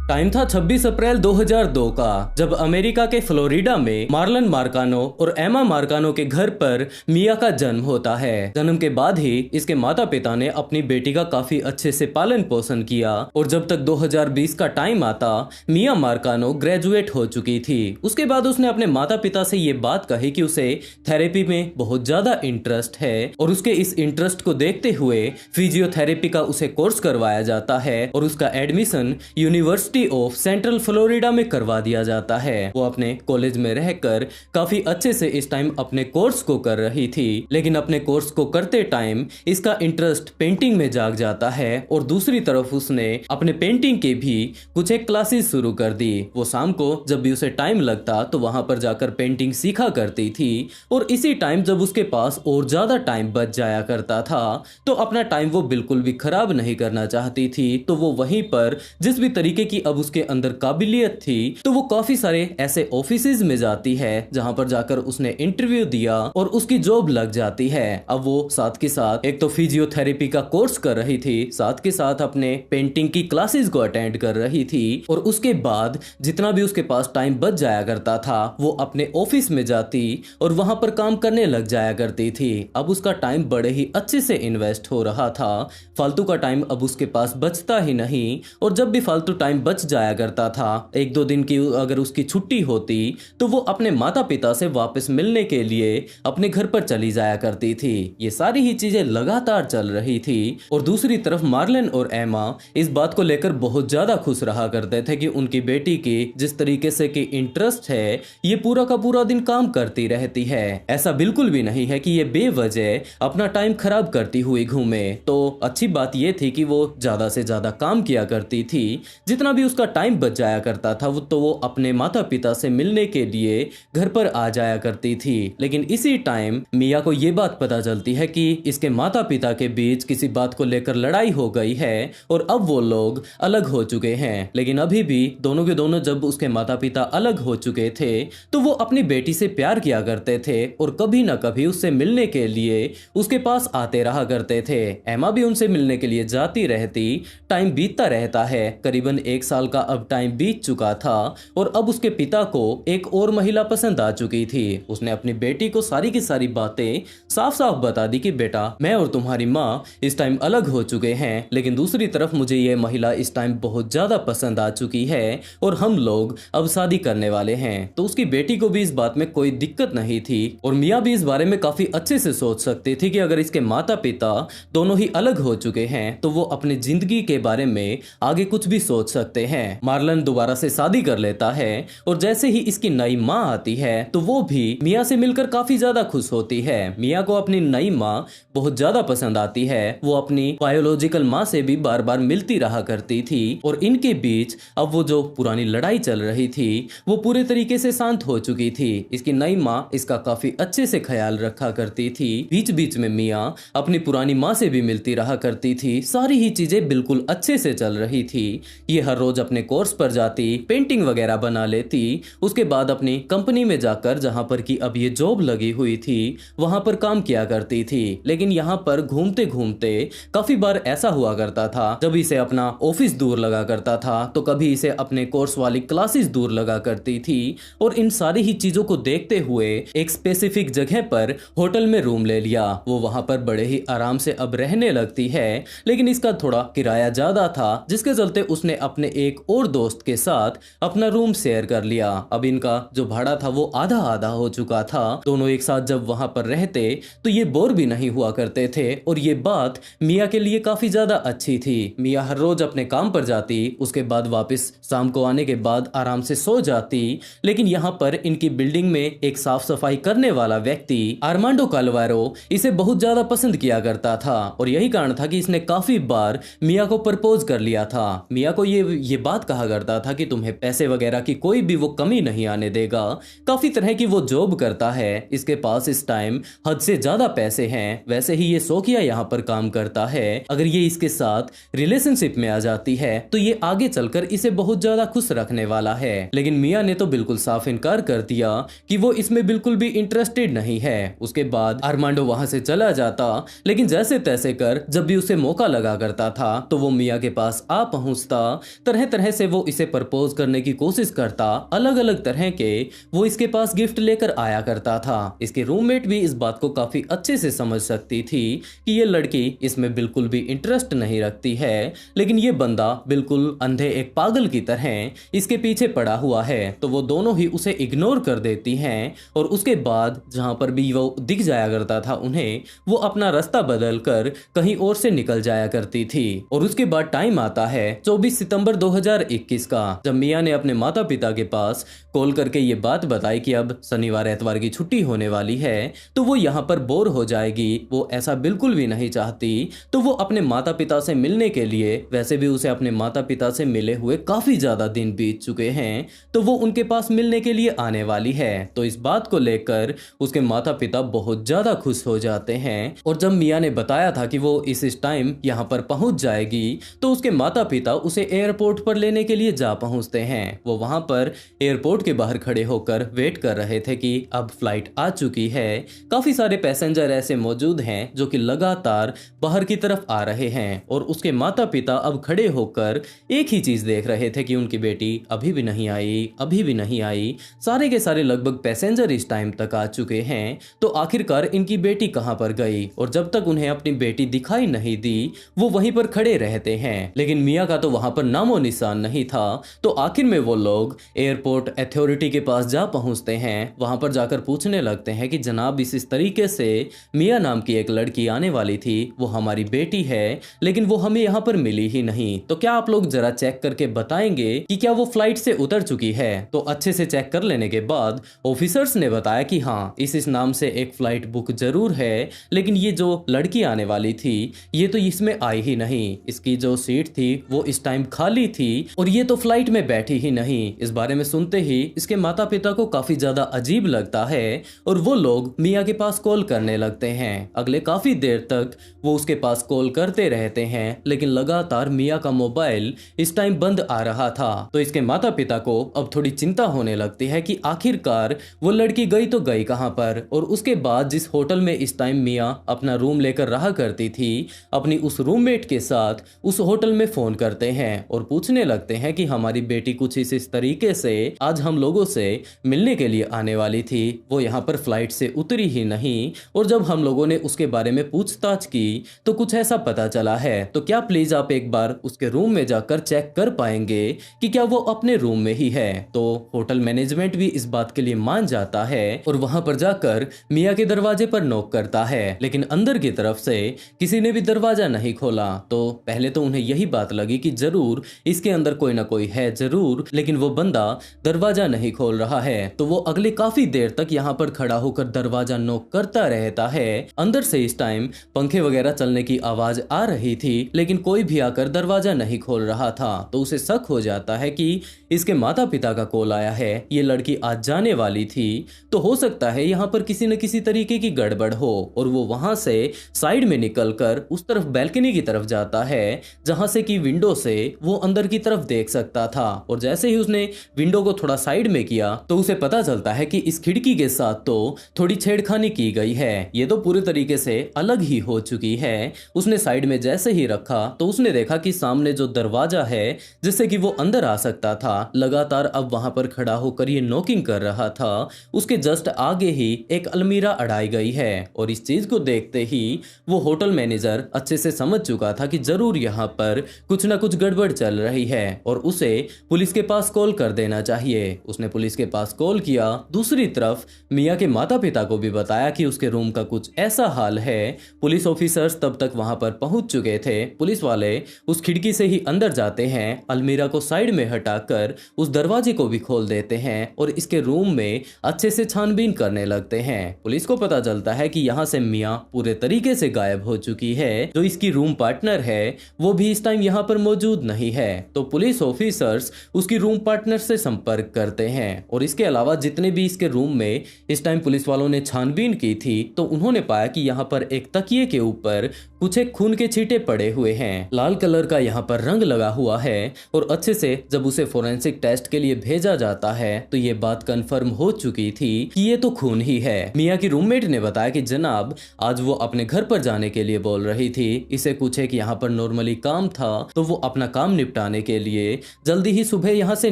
A: टाइम था 26 अप्रैल 2002 का, जब अमेरिका के फ्लोरिडा में मार्लन मार्कानो और एमा मार्कानो के घर पर मिया का जन्म होता है। जन्म के बाद ही इसके माता पिता ने अपनी बेटी का काफी अच्छे से पालन पोषण किया और जब तक 2020 का टाइम आता, मिया मार्कानो ग्रेजुएट हो चुकी थी। उसके बाद उसने अपने माता पिता से ये बात कही कि उसे थेरेपी में बहुत ज्यादा इंटरेस्ट है और उसके इस इंटरेस्ट को देखते हुए फिजियोथेरेपी का उसे कोर्स करवाया जाता है और उसका admission university of central Florida में करवा दिया जाता है। वो अपने कॉलेज में रहकर काफी अच्छे से इस टाइम अपने कोर्स को कर रही थी, लेकिन अपने कोर्स को करते टाइम इसका इंटरेस्ट पेंटिंग में जाग जाता है और दूसरी तरफ उसने अपने पेंटिंग के भी कुछ एक क्लासेस शुरू कर दी। वो शाम को जब भी उसे टाइम लगता तो वहां पर जाकर पेंटिंग सीखा करती थी और इसी टाइम जब उसके पास और ज्यादा टाइम बच जाया करता था तो अपना टाइम वो बिल्कुल भी खराब नहीं करना चाहती थी। तो वो वहीं पर जिस भी तरीके की अब उसके अंदर काबिलियत थी तो वो काफी सारे ऐसे ऑफिसेज में जाती है जहां पर जाकर उसने इंटरव्यू दिया और उसकी जॉब लग जाती है। अब वो साथ के साथ एक तो फिजियोथेरेपी का कोर्स कर रही थी, साथ के साथ अपने पेंटिंग की क्लासेस को अटेंड कर रही थी और उसके बाद जितना भी उसके पास टाइम बच जाया करता था वो अपने ऑफिस में जाती और वहां पर काम करने लग जाया करती थी। अब उसका टाइम बड़े ही अच्छे से इन्वेस्ट हो रहा था, फालतू का टाइम अब उसके पास बचता ही नहीं और जब भी फालतू टाइम बच जाया करता था, एक दो दिन की अगर उसकी छुट्टी होती तो वो अपने माता पिता से वापस मिलने के लिए अपने घर पर चली जाया करती थी। ये सारी ही चीजें लगातार चल रही थी और दूसरी तरफ मार्लन और एमा इस बात को लेकर बहुत ज्यादा खुश रहा करते थे कि उनकी बेटी की जिस तरीके से कि इंटरेस्ट है ये पूरा का पूरा दिन काम करती रहती है। ऐसा बिल्कुल भी नहीं है कि ये बेवजह अपना टाइम खराब करती हुई घूमे। तो अच्छी बात ये थी कि वो ज्यादा से ज्यादा काम किया करती थी, जितना भी उसका टाइम बच जाया करता था तो वो अपने माता पिता से मिलने के लिए घर पर आ जाया करती थी। लेकिन इसी टाइम मिया को ये बात पता चलती है कि इसके माता पिता के बीच किसी बात को लेकर लड़ाई हो गई है और अब वो लोग अलग हो चुके हैं। लेकिन अभी भी दोनों के दोनों जब उसके माता पिता अलग हो चुके थे तो वो अपनी बेटी से प्यार किया करते थे और कभी ना कभी उससे मिलने के लिए उसके पास आते रहा करते थे। एमा भी उनसे मिलने के लिए जाती रहती। टाइम बीतता रहता है, करीबन 1 साल का अब टाइम बीत चुका था और अब उसके पिता को एक और महिला पसंद आ चुकी थी। उसने अपनी बेटी को सारी की सारी बातें साफ साफ बता दी कि बेटा मैं और तुम्हारी माँ इस टाइम अलग हो चुके हैं, लेकिन दूसरी तरफ मुझे ये महिला इस टाइम बहुत ज्यादा पसंद आ चुकी है और हम लोग अब शादी करने वाले हैं। तो उसकी बेटी को भी इस बात में कोई दिक्कत नहीं थी और मिया भी इस बारे में काफी अच्छे से सोच सकती थी कि अगर इसके माता पिता दोनों ही अलग हो चुके हैं तो वो अपनी जिंदगी के बारे में आगे कुछ भी सोच सकते हैं। मार्लन दोबारा से शादी कर लेता है और जैसे ही इसकी नई माँ आती है तो वो भी मिया से मिलकर काफी ज्यादा खुश होती है। मिया को अपनी नई माँ बहुत ज्यादा पसंद आती है। वो अपनी बायोलॉजिकल माँ से भी बार बार मिलती रहा करती थी और इनके बीच अब वो जो पुरानी लड़ाई चल रही थी वो पूरे तरीके से शांत हो चुकी थी। इसकी नई माँ इसका काफी अच्छे से ख्याल रखा करती थी। बीच बीच में मिया अपनी पुरानी माँ से भी मिलती रहा करती थी। सारी ही चीजें बिल्कुल अच्छे से चल रही थी। ये हर रोज अपने कोर्स पर जाती, पेंटिंग वगैरह बना लेती, उसके बाद अपनी कंपनी में जाकर जहां पर कि अब ये जॉब लगी हुई थी वहां पर काम किया करती थी। लेकिन यहाँ पर घूमते घूमते काफी बार ऐसा हुआ करता था जब इसे अपना ऑफिस दूर लगा करता था तो कभी इसे अपने कोर्स वाली क्लासेस दूर लगा करती थी और इन सारी ही चीजों को देखते हुए एक स्पेसिफिक जगह पर होटल में रूम ले लिया। वो वहां पर बड़े ही आराम से अब रहने लगती है, लेकिन इसका थोड़ा किराया ज्यादा था जिसके चलते उसने अपने एक और दोस्त के साथ अपना रूम शेयर कर लिया। अब इनका जो भाड़ा था वो आधा आधा हो चुका था। दोनों एक साथ जब वहां पर रहते तो ये बोर भी नहीं हुआ करते थे और ये बात मिया के लिए काफी ज्यादा अच्छी थी। मिया हर रोज अपने काम पर जाती, उसके बाद वापस शाम को आने के बाद आराम से सो जाती। लेकिन यहाँ पर इनकी बिल्डिंग में एक साफ सफाई करने वाला व्यक्ति आर्मांडो काल्वारो इसे बहुत ज्यादा पसंद किया करता था और यही कारण था कि इसने काफी बार मिया को प्रपोज कर लिया था। मिया को ये बात कहा करता था कि तुम्हें पैसे वगैरह की कोई भी वो कमी नहीं आने देगा। काफी तरह की वो जॉब करता है, इसके पास इस टाइम हद से ज्यादा पैसे हैं। वैसे ही ये सोकिया यहाँ पर काम करता है। अगर ये इसके साथ रिलेशनशिप में आ जाती है तो ये आगे चलकर इसे बहुत ज्यादा खुश रखने वाला है। लेकिन मिया ने तो बिल्कुल साफ इनकार कर दिया कि वो इसमें बिल्कुल भी इंटरेस्टेड नहीं है। उसके बाद आर्मांडो वहां से चला जाता, लेकिन जैसे तैसे कर जब भी उसे मौका लगा करता था तो वो मिया के पास आ पहुंचता। तरह तरह से वो इसे प्रपोज करने की कोशिश करता, अलग अलग तरह के वो इसके पास गिफ्ट लेकर आया करता था। इसके रूममेट भी इस बात को काफी अच्छे से समझ सकती थी कि ये लड़की इसमें बिल्कुल भी इंटरेस्ट नहीं रखती है, लेकिन ये बंदा बिल्कुल अंधे एक पागल की तरह इसके पीछे पड़ा हुआ है। तो वो दोनों ही उसे इग्नोर कर देती हैं और उसके बाद जहां पर भी वो दिख जाया करता था उन्हें वो अपना रास्ता बदल कर कहीं और से निकल जाया करती थी। और उसके बाद टाइम आता है 24 सितंबर 2021 का, जब मिया ने अपने माता पिता के पास कॉल करके ये बात बताई कि अब शनिवार एतवार की छुट्टी होने वाली है तो वो यहाँ पर बोर हो जाएगी। वो ऐसा बिल्कुल भी नहीं चाहती तो वो अपने माता पिता से मिलने के लिए, वैसे भी उसे अपने माता पिता से मिले हुए काफी ज्यादा दिन बीत चुके हैं, तो वो उनके पास मिलने के लिए आने वाली है। तो इस बात को लेकर उसके माता पिता बहुत ज्यादा खुश हो जाते हैं और जब मिया ने बताया था कि वो इस टाइम यहाँ पर पहुंच जाएगी तो उसके माता पिता उसे एयरपोर्ट पर लेने के लिए जा पहुंचते हैं। वो वहां पर एयरपोर्ट के बाहर खड़े होकर वेट कर रहे थे कि अब फ्लाइट आ चुकी है। काफी सारे पैसेंजर ऐसे मौजूद हैं जो कि लगातार बाहर की तरफ आ रहे हैं और उसके माता पिता अब खड़े होकर एक ही चीज देख रहे थे कि उनकी बेटी अभी भी नहीं आई, अभी भी नहीं आई। सारे के सारे लगभग पैसेंजर इस टाइम तक आ चुके हैं, तो आखिरकार इनकी बेटी कहां पर गई? और जब तक उन्हें अपनी बेटी दिखाई नहीं दी वो वहीं पर खड़े रहते हैं। लेकिन मिया का तो वहां पर नामो निशान नहीं था। तो आखिर में वो लोग एयरपोर्ट अथॉरिटी के पास जा पहुंचते हैं। वहां पर जाकर पूछने लगते हैं कि जनाब इस तरीके से मिया नाम की एक लड़की आने वाली थी, वो हमारी बेटी है, लेकिन वो हमें यहाँ पर मिली ही नहीं। तो क्या आप लोग जरा चेक करके बताएंगे कि क्या वो फ्लाइट से उतर चुकी है? तो अच्छे से चेक कर लेने के बाद ऑफिसर्स ने बताया कि हाँ, इस नाम से एक फ्लाइट बुक जरूर है, लेकिन ये जो लड़की आने वाली थी ये तो इसमें आई ही नहीं। इसकी जो सीट थी वो इस टाइम खाली थी और ये तो फ्लाइट में बैठी ही नहीं। इस बारे में सुनते ही इसके माता पिता को काफी ज्यादा अजीब लगता है और वो लोग मिया के पास कॉल करने लगते हैं। अगले काफी देर तक वो उसके पास कॉल करते रहते हैं, लेकिन लगातार मिया का मोबाइल इस टाइम बंद आ रहा था। तो इसके माता पिता को अब थोड़ी चिंता होने लगती है कि आखिरकार वो लड़की गई तो गई कहां पर। और उसके बाद जिस होटल में इस टाइम मिया अपना रूम लेकर रहा करती थी, अपनी उस रूममेट के साथ उस होटल में फोन करते हैं और पूछने लगते हैं कि हमारी बेटी कुछ इस तरीके से आज हम लोगों से मिलने के लिए आने वाली थी, वो यहाँ पर फ्लाइट से उतरी ही नहीं। और जब हम लोगों ने उसके बारे में पूछताछ की तो कुछ ऐसा पता चला है। तो क्या प्लीज आप एक बार उसके रूम में जाकर चेक कर पाएंगे कि क्या वो अपने रूम में ही है। तो होटल मैनेजमेंट भी इस बात के लिए मान जाता है और वहां पर जाकर मिया के दरवाजे पर नॉक करता है, लेकिन अंदर की तरफ से किसी ने भी दरवाजा नहीं खोला। तो पहले तो उन्हें यही बात लगी कि जरूर इसके अंदर कोई ना कोई है जरूर, लेकिन वो बंदा दरवाजा नहीं खोल रहा है। तो वो अगले काफी देर तक यहाँ पर खड़ा होकर दरवाजा नॉक करता रहता है। अंदर से इस टाइम पंखे वगैरह चलने की आवाज आ रही थी, लेकिन कोई भी आकर दरवाजा नहीं खोल रहा था। तो उसे शक हो जाता है कि इसके माता पिता का कॉल आया है, ये लड़की आज जाने वाली थी, तो हो सकता है यहाँ पर किसी न किसी तरीके की गड़बड़ हो। और वो वहां से साइड में निकलकर उस तरफ बैल्कनी की तरफ जाता है, जहां से कि विंडो से वो अंदर की तरफ देख सकता था। और जैसे ही उसने विंडो को थोड़ा साइड में किया तो उसे पता चलता है कि इस खिड़की के साथ तो थोड़ी छेड़खानी की गई है, ये तो पूरी तरीके से अलग ही हो चुकी है। उसने साइड में जैसे ही रखा तो उसने देखा कि सामने जो दरवाजा है जिससे कि वो अंदर आ सकता था, लगातार अब वहां पर खड़ा होकर ये नॉकिंग कर रहा था। उसके जस्ट आगे ही एक अलमीरा अड़ाई गई है और इस चीज को देखते ही वो होटल मैनेजर अच्छे से समझ चुका था कि जरूर यहाँ पर कुछ ना कुछ गड़बड़ चल रही है और उसे पुलिस के पास कॉल कर देना चाहिए। उसने पुलिस के पास कॉल किया। दूसरी तरफ मिया के माता पिता को भी बताया कि उसके रूम का कुछ ऐसा हाल है। पुलिस ऑफिसर्स तब तक वहां पर पहुंच चुके थे। पुलिस वाले उस खिड़की से ही अंदर जाते हैं, अलमीरा को साइड में हटाकर उस दरवाजे को भी खोल देते हैं और इसके रूम में अच्छे से छानबीन करने लगते हैं। पुलिस को पता चलता है कि यहाँ से मिया पूरे तरीके से गायब हो चुकी है। जो इसकी रूम पार्टनर है वो भी इस टाइम यहाँ पर मौजूद नहीं है। तो पुलिस ऑफिसर्स उसकी रूम पार्टनर से संपर्क करते हैं और इसके अलावा जितने भी इसके रूम में इस टाइम पुलिस वालों ने छानबीन की थी तो उन्होंने पाया कि यहाँ पर एक तकिए के ऊपर कुछ एक खून के छींटे पड़े हुए हैं। लाल कलर का यहाँ पर रंग लगा हुआ है और अच्छे से जब उसे फोरेंसिक टेस्ट के लिए भेजा जाता है तो ये बात कंफर्म हो चुकी थी कि ये तो खून ही है। मिया की रूममेट ने बताया कि जनाब आज वो अपने घर पर जाने के लिए बोल रही थी। इसे कुछ एक यहाँ पर नॉर्मली काम था तो वो अपना काम निपटाने के लिए जल्दी ही सुबह यहाँ से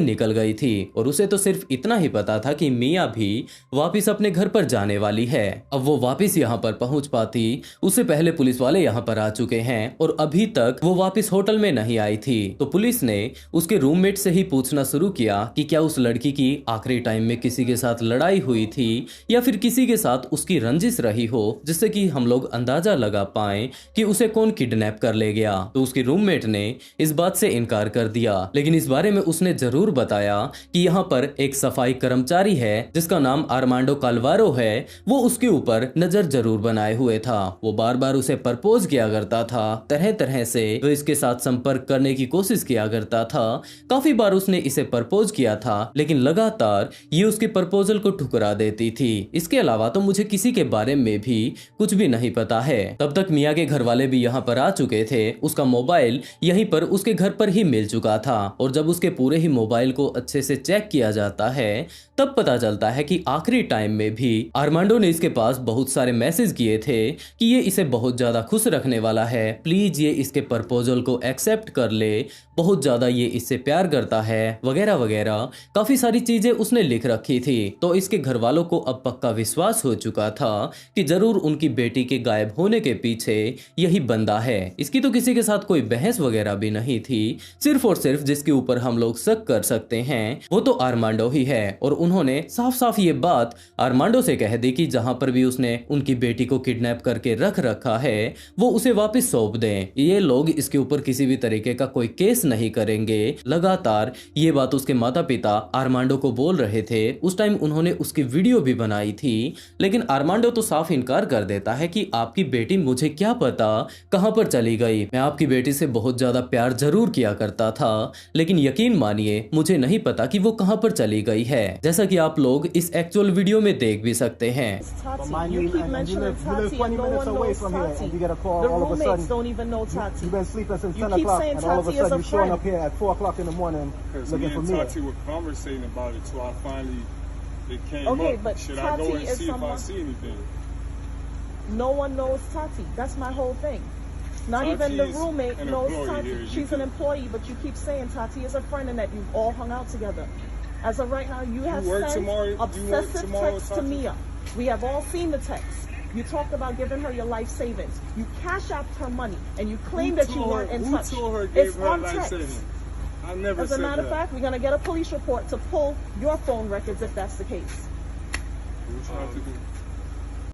A: निकल गई थी और उसे तो सिर्फ इतना ही पता था कि मिया भी वापिस अपने घर पर जाने वाली है। अब वो वापिस यहाँ पर पहुंच पाती उससे पहले पुलिस वाले यहाँ पर आ चुके हैं और अभी तक वो वापिस होटल में नहीं आई थी। तो पुलिस ने उसके रूममेट से ही पूछना शुरू किया कि क्या उस लड़की की आखिरी टाइम में किसी के साथ लड़ाई हुई थी या फिर किसी के साथ उसकी रंजिश रही हो, जिससे कि हम लोग अंदाजा लगा पाए कि उसे कौन किडनैप कर ले गया। तो उसकी रूममेट ने इस बात से इनकार कर दिया, लेकिन इस बारे में उसने जरूर बताया कि यहाँ पर एक सफाई कर्मचारी है जिसका नाम आर्मांडो काल्वारो है, वो उसके ऊपर नजर जरूर बनाए हुए था। वो बार बार उसे प्रपोज किया करता था, तरह तरह से वो इसके साथ संपर्क करने की कोशिश किया करता था। काफी बार उसने इसे प्रपोज किया था लेकिन लगातार ये उसके प्रपोजल को ठुकरा देती थी। इसके अलावा तो मुझे किसी के बारे में भी कुछ भी नहीं पता है। तब तक मिया के घर वाले भी यहाँ पर आ चुके थे। उसका मोबाइल यहीं पर उसके घर पर ही मिल चुका था और जब उसके पूरे ही मोबाइल को अच्छे से चेक किया जाता है तब पता चलता है कि आखिरी टाइम में भी आर्मांडो ने इसके पास बहुत सारे मैसेज किए थे कि ये इसे बहुत ज्यादा खुश रखने वाला है, प्लीज ये इसके प्रपोजल को एक्सेप्ट कर ले, बहुत ज्यादा ये इससे प्यार करता है वगैरह वगैरह। काफी सारी चीजें उसने लिख रखी थी। तो इसके घर वालों को अब पक्का विश्वास हो चुका था कि जरूर उनकी बेटी के गायब होने के पीछे यही बंदा है। इसकी तो किसी के साथ कोई बहस वगैरह भी नहीं थी, सिर्फ और सिर्फ जिसके ऊपर हम लोग शक कर सकते हैं वो तो आर्मांडो ही है। और उन्होंने साफ साफ ये बात आर्मांडो से कह दी कि जहां पर भी उसने उनकी बेटी को किडनैप करके रख रखा है वो उसे वापस सौंप दें। ये लोग इसके ऊपर किसी भी तरीके का कोई केस नहीं करेंगे। लगातार ये बात उसके माता पिता आर्मांडो को बोल रहे थे। उस टाइम उन्होंने उसकी वीडियो भी बनाई थी, लेकिन आर्मांडो तो साफ इनकार कर देता है कि आपकी बेटी मुझे क्या पता कहां पर चली गई, मैं आपकी बेटी से बहुत ज्यादा प्यार जरूर किया करता था, लेकिन यकीन मानिए मुझे नहीं पता कि वो कहां पर चली गई है, जैसा कि आप लोग इस एक्चुअल वीडियो में देख भी सकते हैं।
D: Tati,
E: Mind
D: you
E: you,
D: keep
E: and you
D: mentioning
E: live
D: Tati
E: 20
D: and no
E: minutes
D: one
E: away
D: knows
E: from here,
D: Tati.
E: and you get a call
D: The
E: all of a
D: roommates
E: sudden.
D: don't even know Tati.
E: You've been sleeping since
D: You
E: 10
D: keep
E: o'clock,
D: saying
E: and all of a
D: Tati is
E: sudden
D: a
E: you're showing
D: friend.
E: up here at 4 o'clock in the morning
F: Because
E: looking
F: me
E: for
F: and
E: me.
F: Tati were conversating about it, so I finally it came
D: Okay,
F: up.
D: but
F: Should I go
D: Tati
F: and
D: is
F: see if I
D: someone-
F: see anything?
D: No one knows Tati. That's my whole thing. Not
F: Tati
D: even the
F: is
D: roommate
F: an
D: knows
F: employee
D: Tati.
F: here. You
D: She's an employee, but you keep saying Tati is a friend and that you've all hung out together. As of right now, you have
F: work
D: sent
F: tomorrow- you work
D: obsessive
F: tomorrow,
D: texts to
F: Tati?
D: Mia. We have all seen the texts. You talked about giving her your life savings. You cash out her money, and you claim that you weren't in touch.
F: Who told her gave
D: It's
F: her
D: on
F: life
D: text.
F: savings? I never
D: As a
F: said
D: matter of
F: that.
D: fact, we're going to get a police report to pull your phone records if that's the case.
F: What you have to do?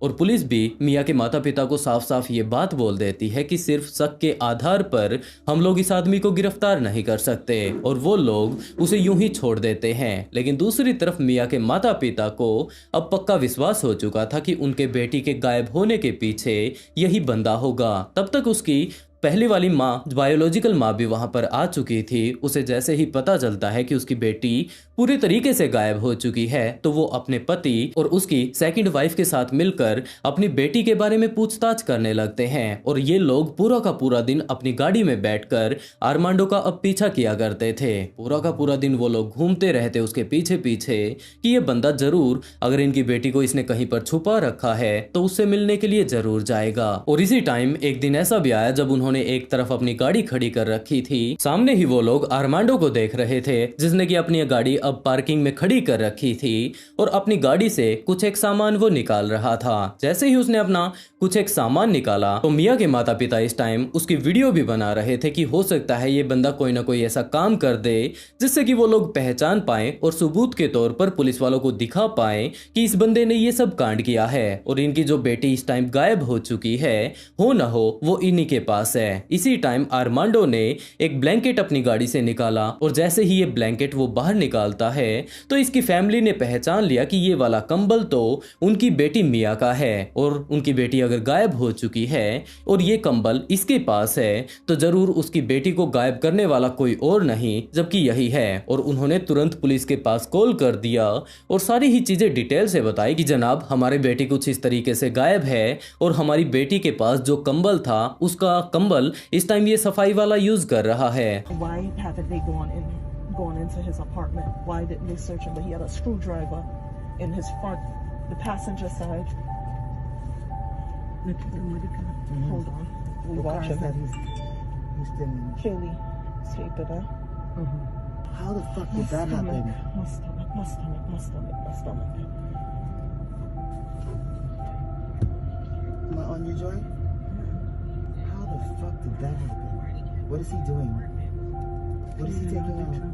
A: और police भी मिया के माता पिता को साफ साफ ये बात बोल देती है कि सिर्फ शक के आधार पर हम लोग इस आदमी को गिरफ्तार नहीं कर सकते, और वो लोग उसे यूं ही छोड़ देते हैं। लेकिन दूसरी तरफ मिया के माता पिता को अब पक्का विश्वास हो चुका था कि उनके बेटी के गायब होने के पीछे यही बंदा होगा। तब तक उसकी पहली वाली माँ, बायोलॉजिकल माँ भी वहां पर आ चुकी थी। उसे जैसे ही पता चलता है कि उसकी बेटी पूरी तरीके से गायब हो चुकी है, तो वो अपने पति और उसकी सेकंड वाइफ के साथ मिलकर अपनी बेटी के बारे में पूछताछ करने लगते हैं। और ये लोग पूरा का पूरा दिन अपनी गाड़ी में बैठकर आर्मांडो का अब पीछा किया करते थे। पूरा का पूरा दिन वो लोग घूमते रहते उसके पीछे पीछे कि ये बंदा जरूर, अगर इनकी बेटी को इसने कहीं पर छुपा रखा है तो उससे मिलने के लिए जरूर जाएगा। और इसी टाइम एक दिन ऐसा भी आया जब उन्होंने एक तरफ अपनी गाड़ी खड़ी कर रखी थी, सामने ही वो लोग आर्मांडो को देख रहे थे, जिसने कि अपनी गाड़ी अब पार्किंग में खड़ी कर रखी थी और अपनी गाड़ी से कुछ एक सामान वो निकाल रहा था। जैसे ही उसने अपना कुछ एक सामान निकाला तो मिया के माता पिता इस टाइम उसकी वीडियो भी बना रहे थे कि हो सकता है ये बंदा कोई ना कोई ऐसा काम कर दे जिससे कि वो लोग पहचान पाए और सबूत के तौर पर पुलिस वालों को दिखा पाए कि इस बंदे ने ये सब कांड किया है और इनकी जो बेटी इस टाइम गायब हो चुकी है, हो ना हो वो इन्हीं के पास है। इसी टाइम आर्मांडो ने एक ब्लैंकेट अपनी गाड़ी से निकाला और जैसे ही ये ब्लैंकेट वो बाहर निकालता है तो इसकी फैमिली ने पहचान लिया कि ये वाला कंबल तो उनकी बेटी मिया का है और उनकी बेटी अगर गायब हो चुकी है और ये कंबल इसके पास है तो जरूर उसकी बेटी को गायब करने वाला कोई और नहीं जबकि यही है। और उन्होंने तुरंत पुलिस के पास कॉल कर दिया और सारी ही चीजें डिटेल से बताई कि जनाब हमारी बेटी कुछ इस तरीके से गायब है और हमारी बेटी के पास जो कंबल था उसका कंबल इस टाइम ये सफाई वाला यूज कर रहा है।
D: Why haven't they gone into his apartment? Why didn't they search him? But he had a screwdriver in his front, the passenger side. Hold on. We
E: What car
D: watching
E: is that
D: him.
E: he's still in?
D: Kaylee, tape it up.
E: How the fuck did that happen?
D: My stomach, my stomach, my stomach, my stomach.
E: Am I on your joint? How the fuck did that happen? What is he doing? What is he taking out?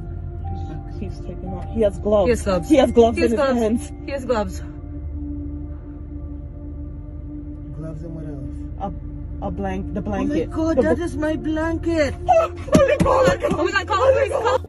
D: He's taking off. He has gloves.
G: He has gloves.
D: He has gloves
G: He has
D: in his
G: gloves.
D: hands.
G: He has gloves.
E: Gloves and what else?
D: The
E: Oh my
D: blanket.
E: god, that is my blanket!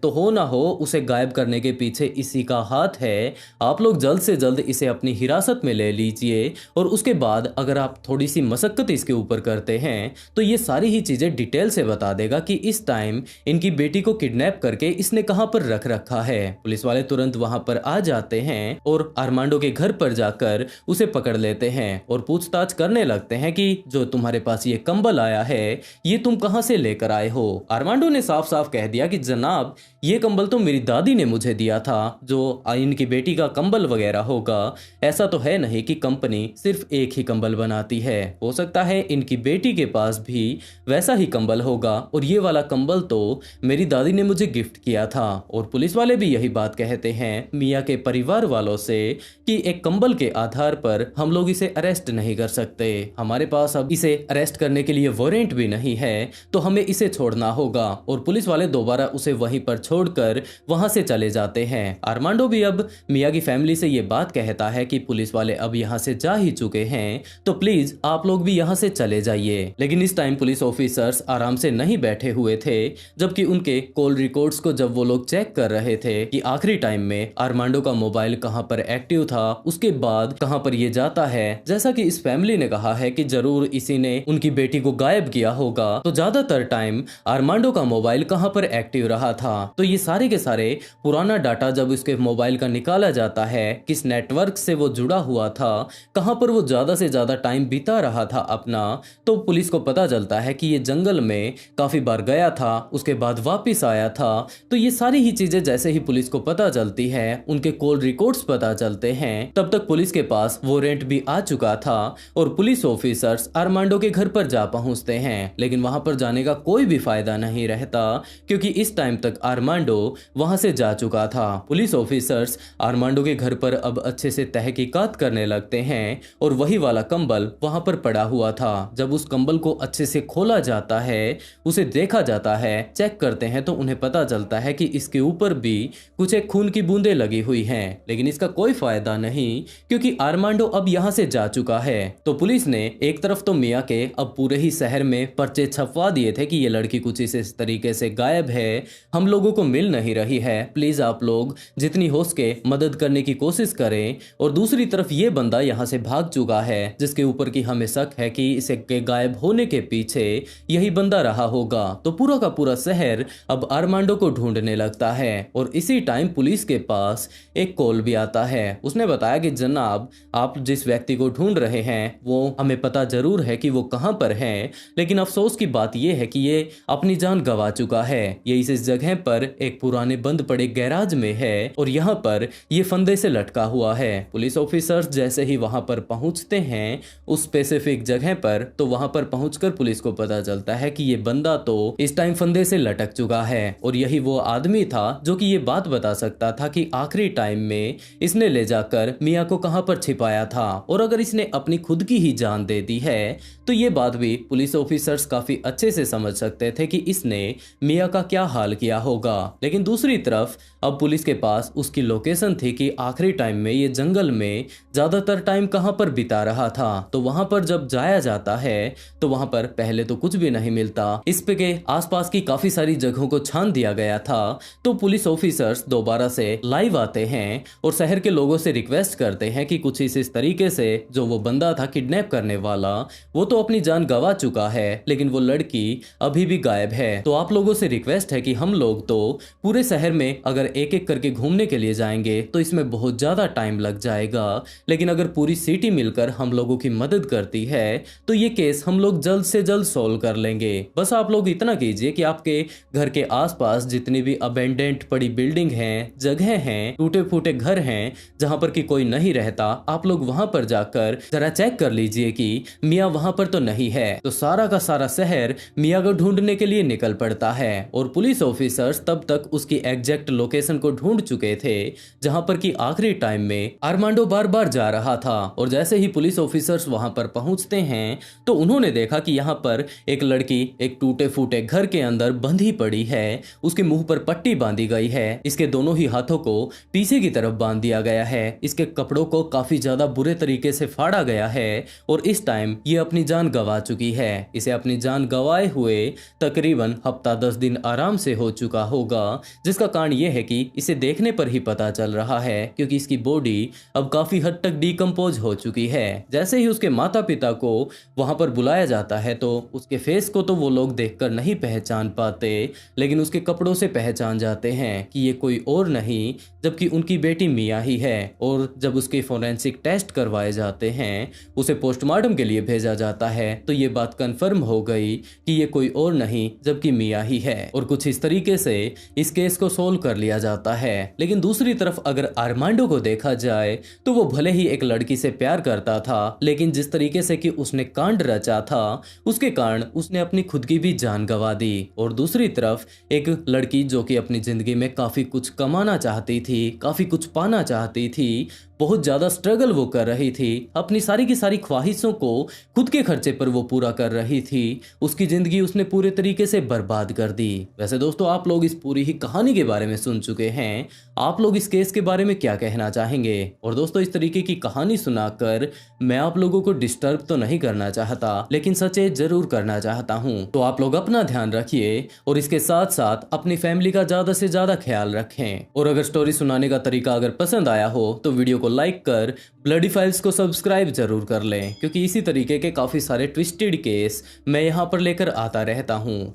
A: तो हो ना हो उसे गायब करने के पीछे इसी का हाथ है। आप लोग जल्द से जल्द इसे अपनी हिरासत में ले लीजिए और उसके बाद अगर आप थोड़ी सी मशक्कत इसके ऊपर करते हैं तो ये सारी ही चीजें डिटेल से बता देगा कि इस टाइम इनकी बेटी को किडनैप करके इसने कहां पर रख रखा है। पुलिस वाले तुरंत वहां पर आ जाते हैं और आर्मांडो के घर पर जाकर उसे पकड़ लेते हैं और पूछताछ करने लगते हैं कि जो तुम्हारे पास ये कंबल आया है ये तुम कहां से लेकर आए हो। आर्मांडो ने साफ साफ कह दिया कि जनाब ये कंबल तो मेरी दादी ने मुझे दिया था, जो इनकी बेटी का कंबल वगैरह होगा। ऐसा तो है नहीं कि कंपनी सिर्फ एक ही कंबल बनाती है, हो सकता है इनकी बेटी के पास भी वैसा ही कंबल होगा और ये वाला कंबल तो मेरी दादी ने मुझे गिफ्ट किया था। और पुलिस वाले भी यही बात कहते हैं मिया के परिवार वालों से कि एक कंबल के आधार पर हम लोग इसे अरेस्ट नहीं कर सकते, हमारे पास अब इसे अरेस्ट करने के लिए वारंट भी नहीं है, तो हमें इसे छोड़ना होगा। और पुलिस वाले दोबारा उसे वहीं पर छोड़कर वहां से चले जाते हैं। आर्मांडो भी अब मिया की फैमिली से ये बात कहता है कि पुलिस वाले अब यहाँ से जा ही चुके हैं तो प्लीज आप लोग भी यहाँ से चले जाइए। लेकिन इस टाइम पुलिस ऑफिसर्स आराम से नहीं बैठे हुए थे, जबकि उनके कॉल रिकॉर्ड्स को जब वो लोग चेक कर रहे थे कि आखिरी टाइम में आर्मांडो का मोबाइल कहाँ पर एक्टिव था, उसके बाद कहाँ पर ये जाता है। जैसा कि इस फैमिली ने कहा है कि जरूर इसी ने उनकी उनकी बेटी को गायब किया होगा तो ज्यादातर टाइम आर्मांडो का मोबाइल कहां पर एक्टिव रहा था। तो ये सारे के सारे पुराना डाटा जब उसके मोबाइल का निकाला जाता है, किस नेटवर्क से वो जुड़ा हुआ था, कहां पर वो ज्यादा से ज्यादा टाइम बिता रहा था अपना, तो पुलिस को पता चलता है कि ये जंगल में काफी बार गया था, उसके बाद वापिस आया था। तो ये सारी ही चीजें जैसे ही पुलिस को पता चलती है, उनके कॉल रिकॉर्ड्स पता चलते हैं, तब तक पुलिस के पास वारंट भी आ चुका था और पुलिस ऑफिसर्स आर्मांडो के घर पर जा पहुंचते हैं। लेकिन वहां पर जाने का कोई भी फायदा नहीं रहता क्योंकि इस टाइम तक आर्मांडो वहां से जा चुका था। पुलिस ऑफिसर्स आर्मांडो के घर पर अब अच्छे से तहकीकात करने लगते हैं और वही वाला कंबल वहां पर पड़ा हुआ था। जब उस कंबल को अच्छे से खोला जाता है, उसे देखा जाता है, चेक करते हैं तो उन्हें पता चलता है कि इसके ऊपर भी कुछ एक खून की बूंदें लगी हुई हैं। लेकिन इसका कोई फायदा नहीं क्योंकि आर्मांडो अब यहां से जा चुका है। तो पुलिस ने एक तरफ तो मिया के अब पूरे ही शहर में पर्चे छपवा दिए थे कि ये लड़की कुछ इस तरीके से गायब है, हम लोगों को मिल नहीं रही है, प्लीज आप लोग जितनी हो सके मदद करने की कोशिश करें। और दूसरी तरफ ये बंदा यहाँ से भाग चुका है जिसके ऊपर की हमें शक है कि इसे के गायब होने के पीछे यही बंदा रहा होगा। तो पूरा का पूरा शहर अब आर्मांडो को ढूंढने लगता है और इसी टाइम पुलिस के पास एक कॉल भी आता है। उसने बताया कि जनाब, आप जिस व्यक्ति को ढूंढ रहे हैं वो हमें पता जरूर है कि वो कहां पर है, लेकिन अफसोस की बात यह है कि ये अपनी जान गंवा चुका है। ये इस जगह पर एक पुराने बंद पड़े गैराज में है और यहाँ पर ये फंदे से लटका हुआ है। पुलिस ऑफिसर्स जैसे ही वहां पर पहुंचते हैं उस स्पेसिफिक जगह पर, तो वहां पर पहुंचकर पुलिस को पता चलता है कि ये बंदा तो इस टाइम फंदे से लटक चुका है और यही वो आदमी था जो कि ये बात बता सकता था कि आखिरी टाइम में इसने ले जाकर मिया को कहां पर छिपाया था। और अगर इसने अपनी खुद की ही जान दे दी है तो ये बात भी पुलिस ऑफिसर्स काफी अच्छे से समझ सकते थे कि इसने मिया का क्या हाल किया होगा। लेकिन दूसरी तरफ अब पुलिस के पास उसकी लोकेशन थी कि आखिरी टाइम में ये जंगल में ज्यादातर टाइम कहां पर बिता रहा था। तो वहां पर जब जाया जाता है तो वहां पर पहले तो कुछ भी नहीं मिलता, इस पे के आसपास की काफी सारी जगहों को छान दिया गया था। तो पुलिस ऑफिसर्स दोबारा से लाइव आते हैं और शहर के लोगों से रिक्वेस्ट करते हैं कि कुछ इस तरीके से जो वो बंदा था किडनैप करने वाला, वो तो अपनी जान गंवा चुका है लेकिन वो लड़की अभी भी गायब है। तो आप लोगों से रिक्वेस्ट है कि हम लोग तो पूरे शहर में अगर एक एक करके घूमने के लिए जाएंगे तो इसमें बहुत ज्यादा टाइम लग जाएगा, लेकिन अगर पूरी सिटी मिलकर हम लोगों की मदद करती है तो ये केस हम लोग जल्द से जल्द सॉल्व कर लेंगे। बस आप लोग इतना कीजिए कि आपके घर के आसपास जितनी भी अबेंडेंट पड़ी बिल्डिंग हैं, जगह हैं, टूटे फूटे घर हैं जहां पर कि कोई नहीं रहता, आप लोग वहां पर जाकर जरा चेक कर लीजिए कि मिया वहां पर तो नहीं है। तो सारा का सारा शहर मिया को ढूंढने के लिए निकल पड़ता है और पुलिस ऑफिसर्स तब तक उसकी एग्जैक्ट लोकेशन को ढूंढ चुके थे जहां पर कि आखिरी टाइम में आर्मांडो बार बार जा रहा था। और जैसे ही पुलिस ऑफिसर्स वहां पर पहुंचते हैं तो उन्होंने देखा कि यहाँ पर एक लड़की एक टूटे फूटे घर के अंदर बंधी पड़ी है, उसके मुंह पर पट्टी बांधी गई है, इसके दोनों ही हाथों को पीछे की तरफ बांध दिया गया है, इसके कपड़ों को काफी ज्यादा बुरे तरीके से फाड़ा गया है और इस टाइम ये अपनी जान गंवा चुकी है। इसे अपनी जान गंवाए हुए तकरीबन हफ्ता 10 दिन आराम से हो चुका होगा, जिसका कारण यह है कि इसे देखने पर ही पता चल रहा है क्योंकि इसकी बॉडी अब काफी हद तक डिकम्पोज हो चुकी है। जैसे ही उसके माता पिता को वहां पर बुलाया जाता है तो उसके फेस को तो वो लोग देखकर नहीं पहचान पाते, लेकिन उसके कपड़ों से पहचान जाते हैं कि ये कोई और नहीं जबकि उनकी बेटी मिया ही है। और जब उसके फोरेंसिक टेस्ट करवाए जाते हैं, उसे पोस्टमार्टम के लिए भेजा जाता है, तो ये बात कंफर्म हो गई कि ये कोई और नहीं जबकि मिया ही है और कुछ इस तरीके से इस केस को सोल्व कर लिया जाता है। लेकिन दूसरी तरफ अगर आर्मांडो को देखा जाए तो वो भले ही एक लड़की से प्यार करता था, लेकिन जिस तरीके से कि उसने कांड रचा था उसके कारण उसने अपनी खुद की भी जान गंवा दी। और दूसरी तरफ एक लड़की जो कि अपनी जिंदगी में काफी कुछ कमाना चाहती थी, काफी कुछ पाना चाहती थी, बहुत ज्यादा स्ट्रगल वो कर रही थी, अपनी सारी की सारी ख्वाहिशों को खुद के खर्चे पर वो पूरा कर रही थी, उसकी जिंदगी उसने पूरे तरीके से बर्बाद कर दी। वैसे दोस्तों आप लोग इस पूरी ही कहानी के बारे में सुन चुके हैं, आप लोग इस केस के बारे में क्या कहना चाहेंगे? और दोस्तों इस तरीके की कहानी सुनाकर मैं आप लोगों को डिस्टर्ब तो नहीं करना चाहता, लेकिन सचेत जरूर करना चाहता हूँ। तो आप लोग अपना ध्यान रखिए और इसके साथ साथ अपनी फैमिली का ज्यादा से ज्यादा ख्याल रखें। और अगर स्टोरी सुनाने का तरीका अगर पसंद आया हो तो वीडियो को को लाइक कर ब्लडी फाइल्स को सब्सक्राइब जरूर कर लें, क्योंकि इसी तरीके के काफ़ी सारे ट्विस्टेड केस मैं यहाँ पर लेकर आता रहता हूँ।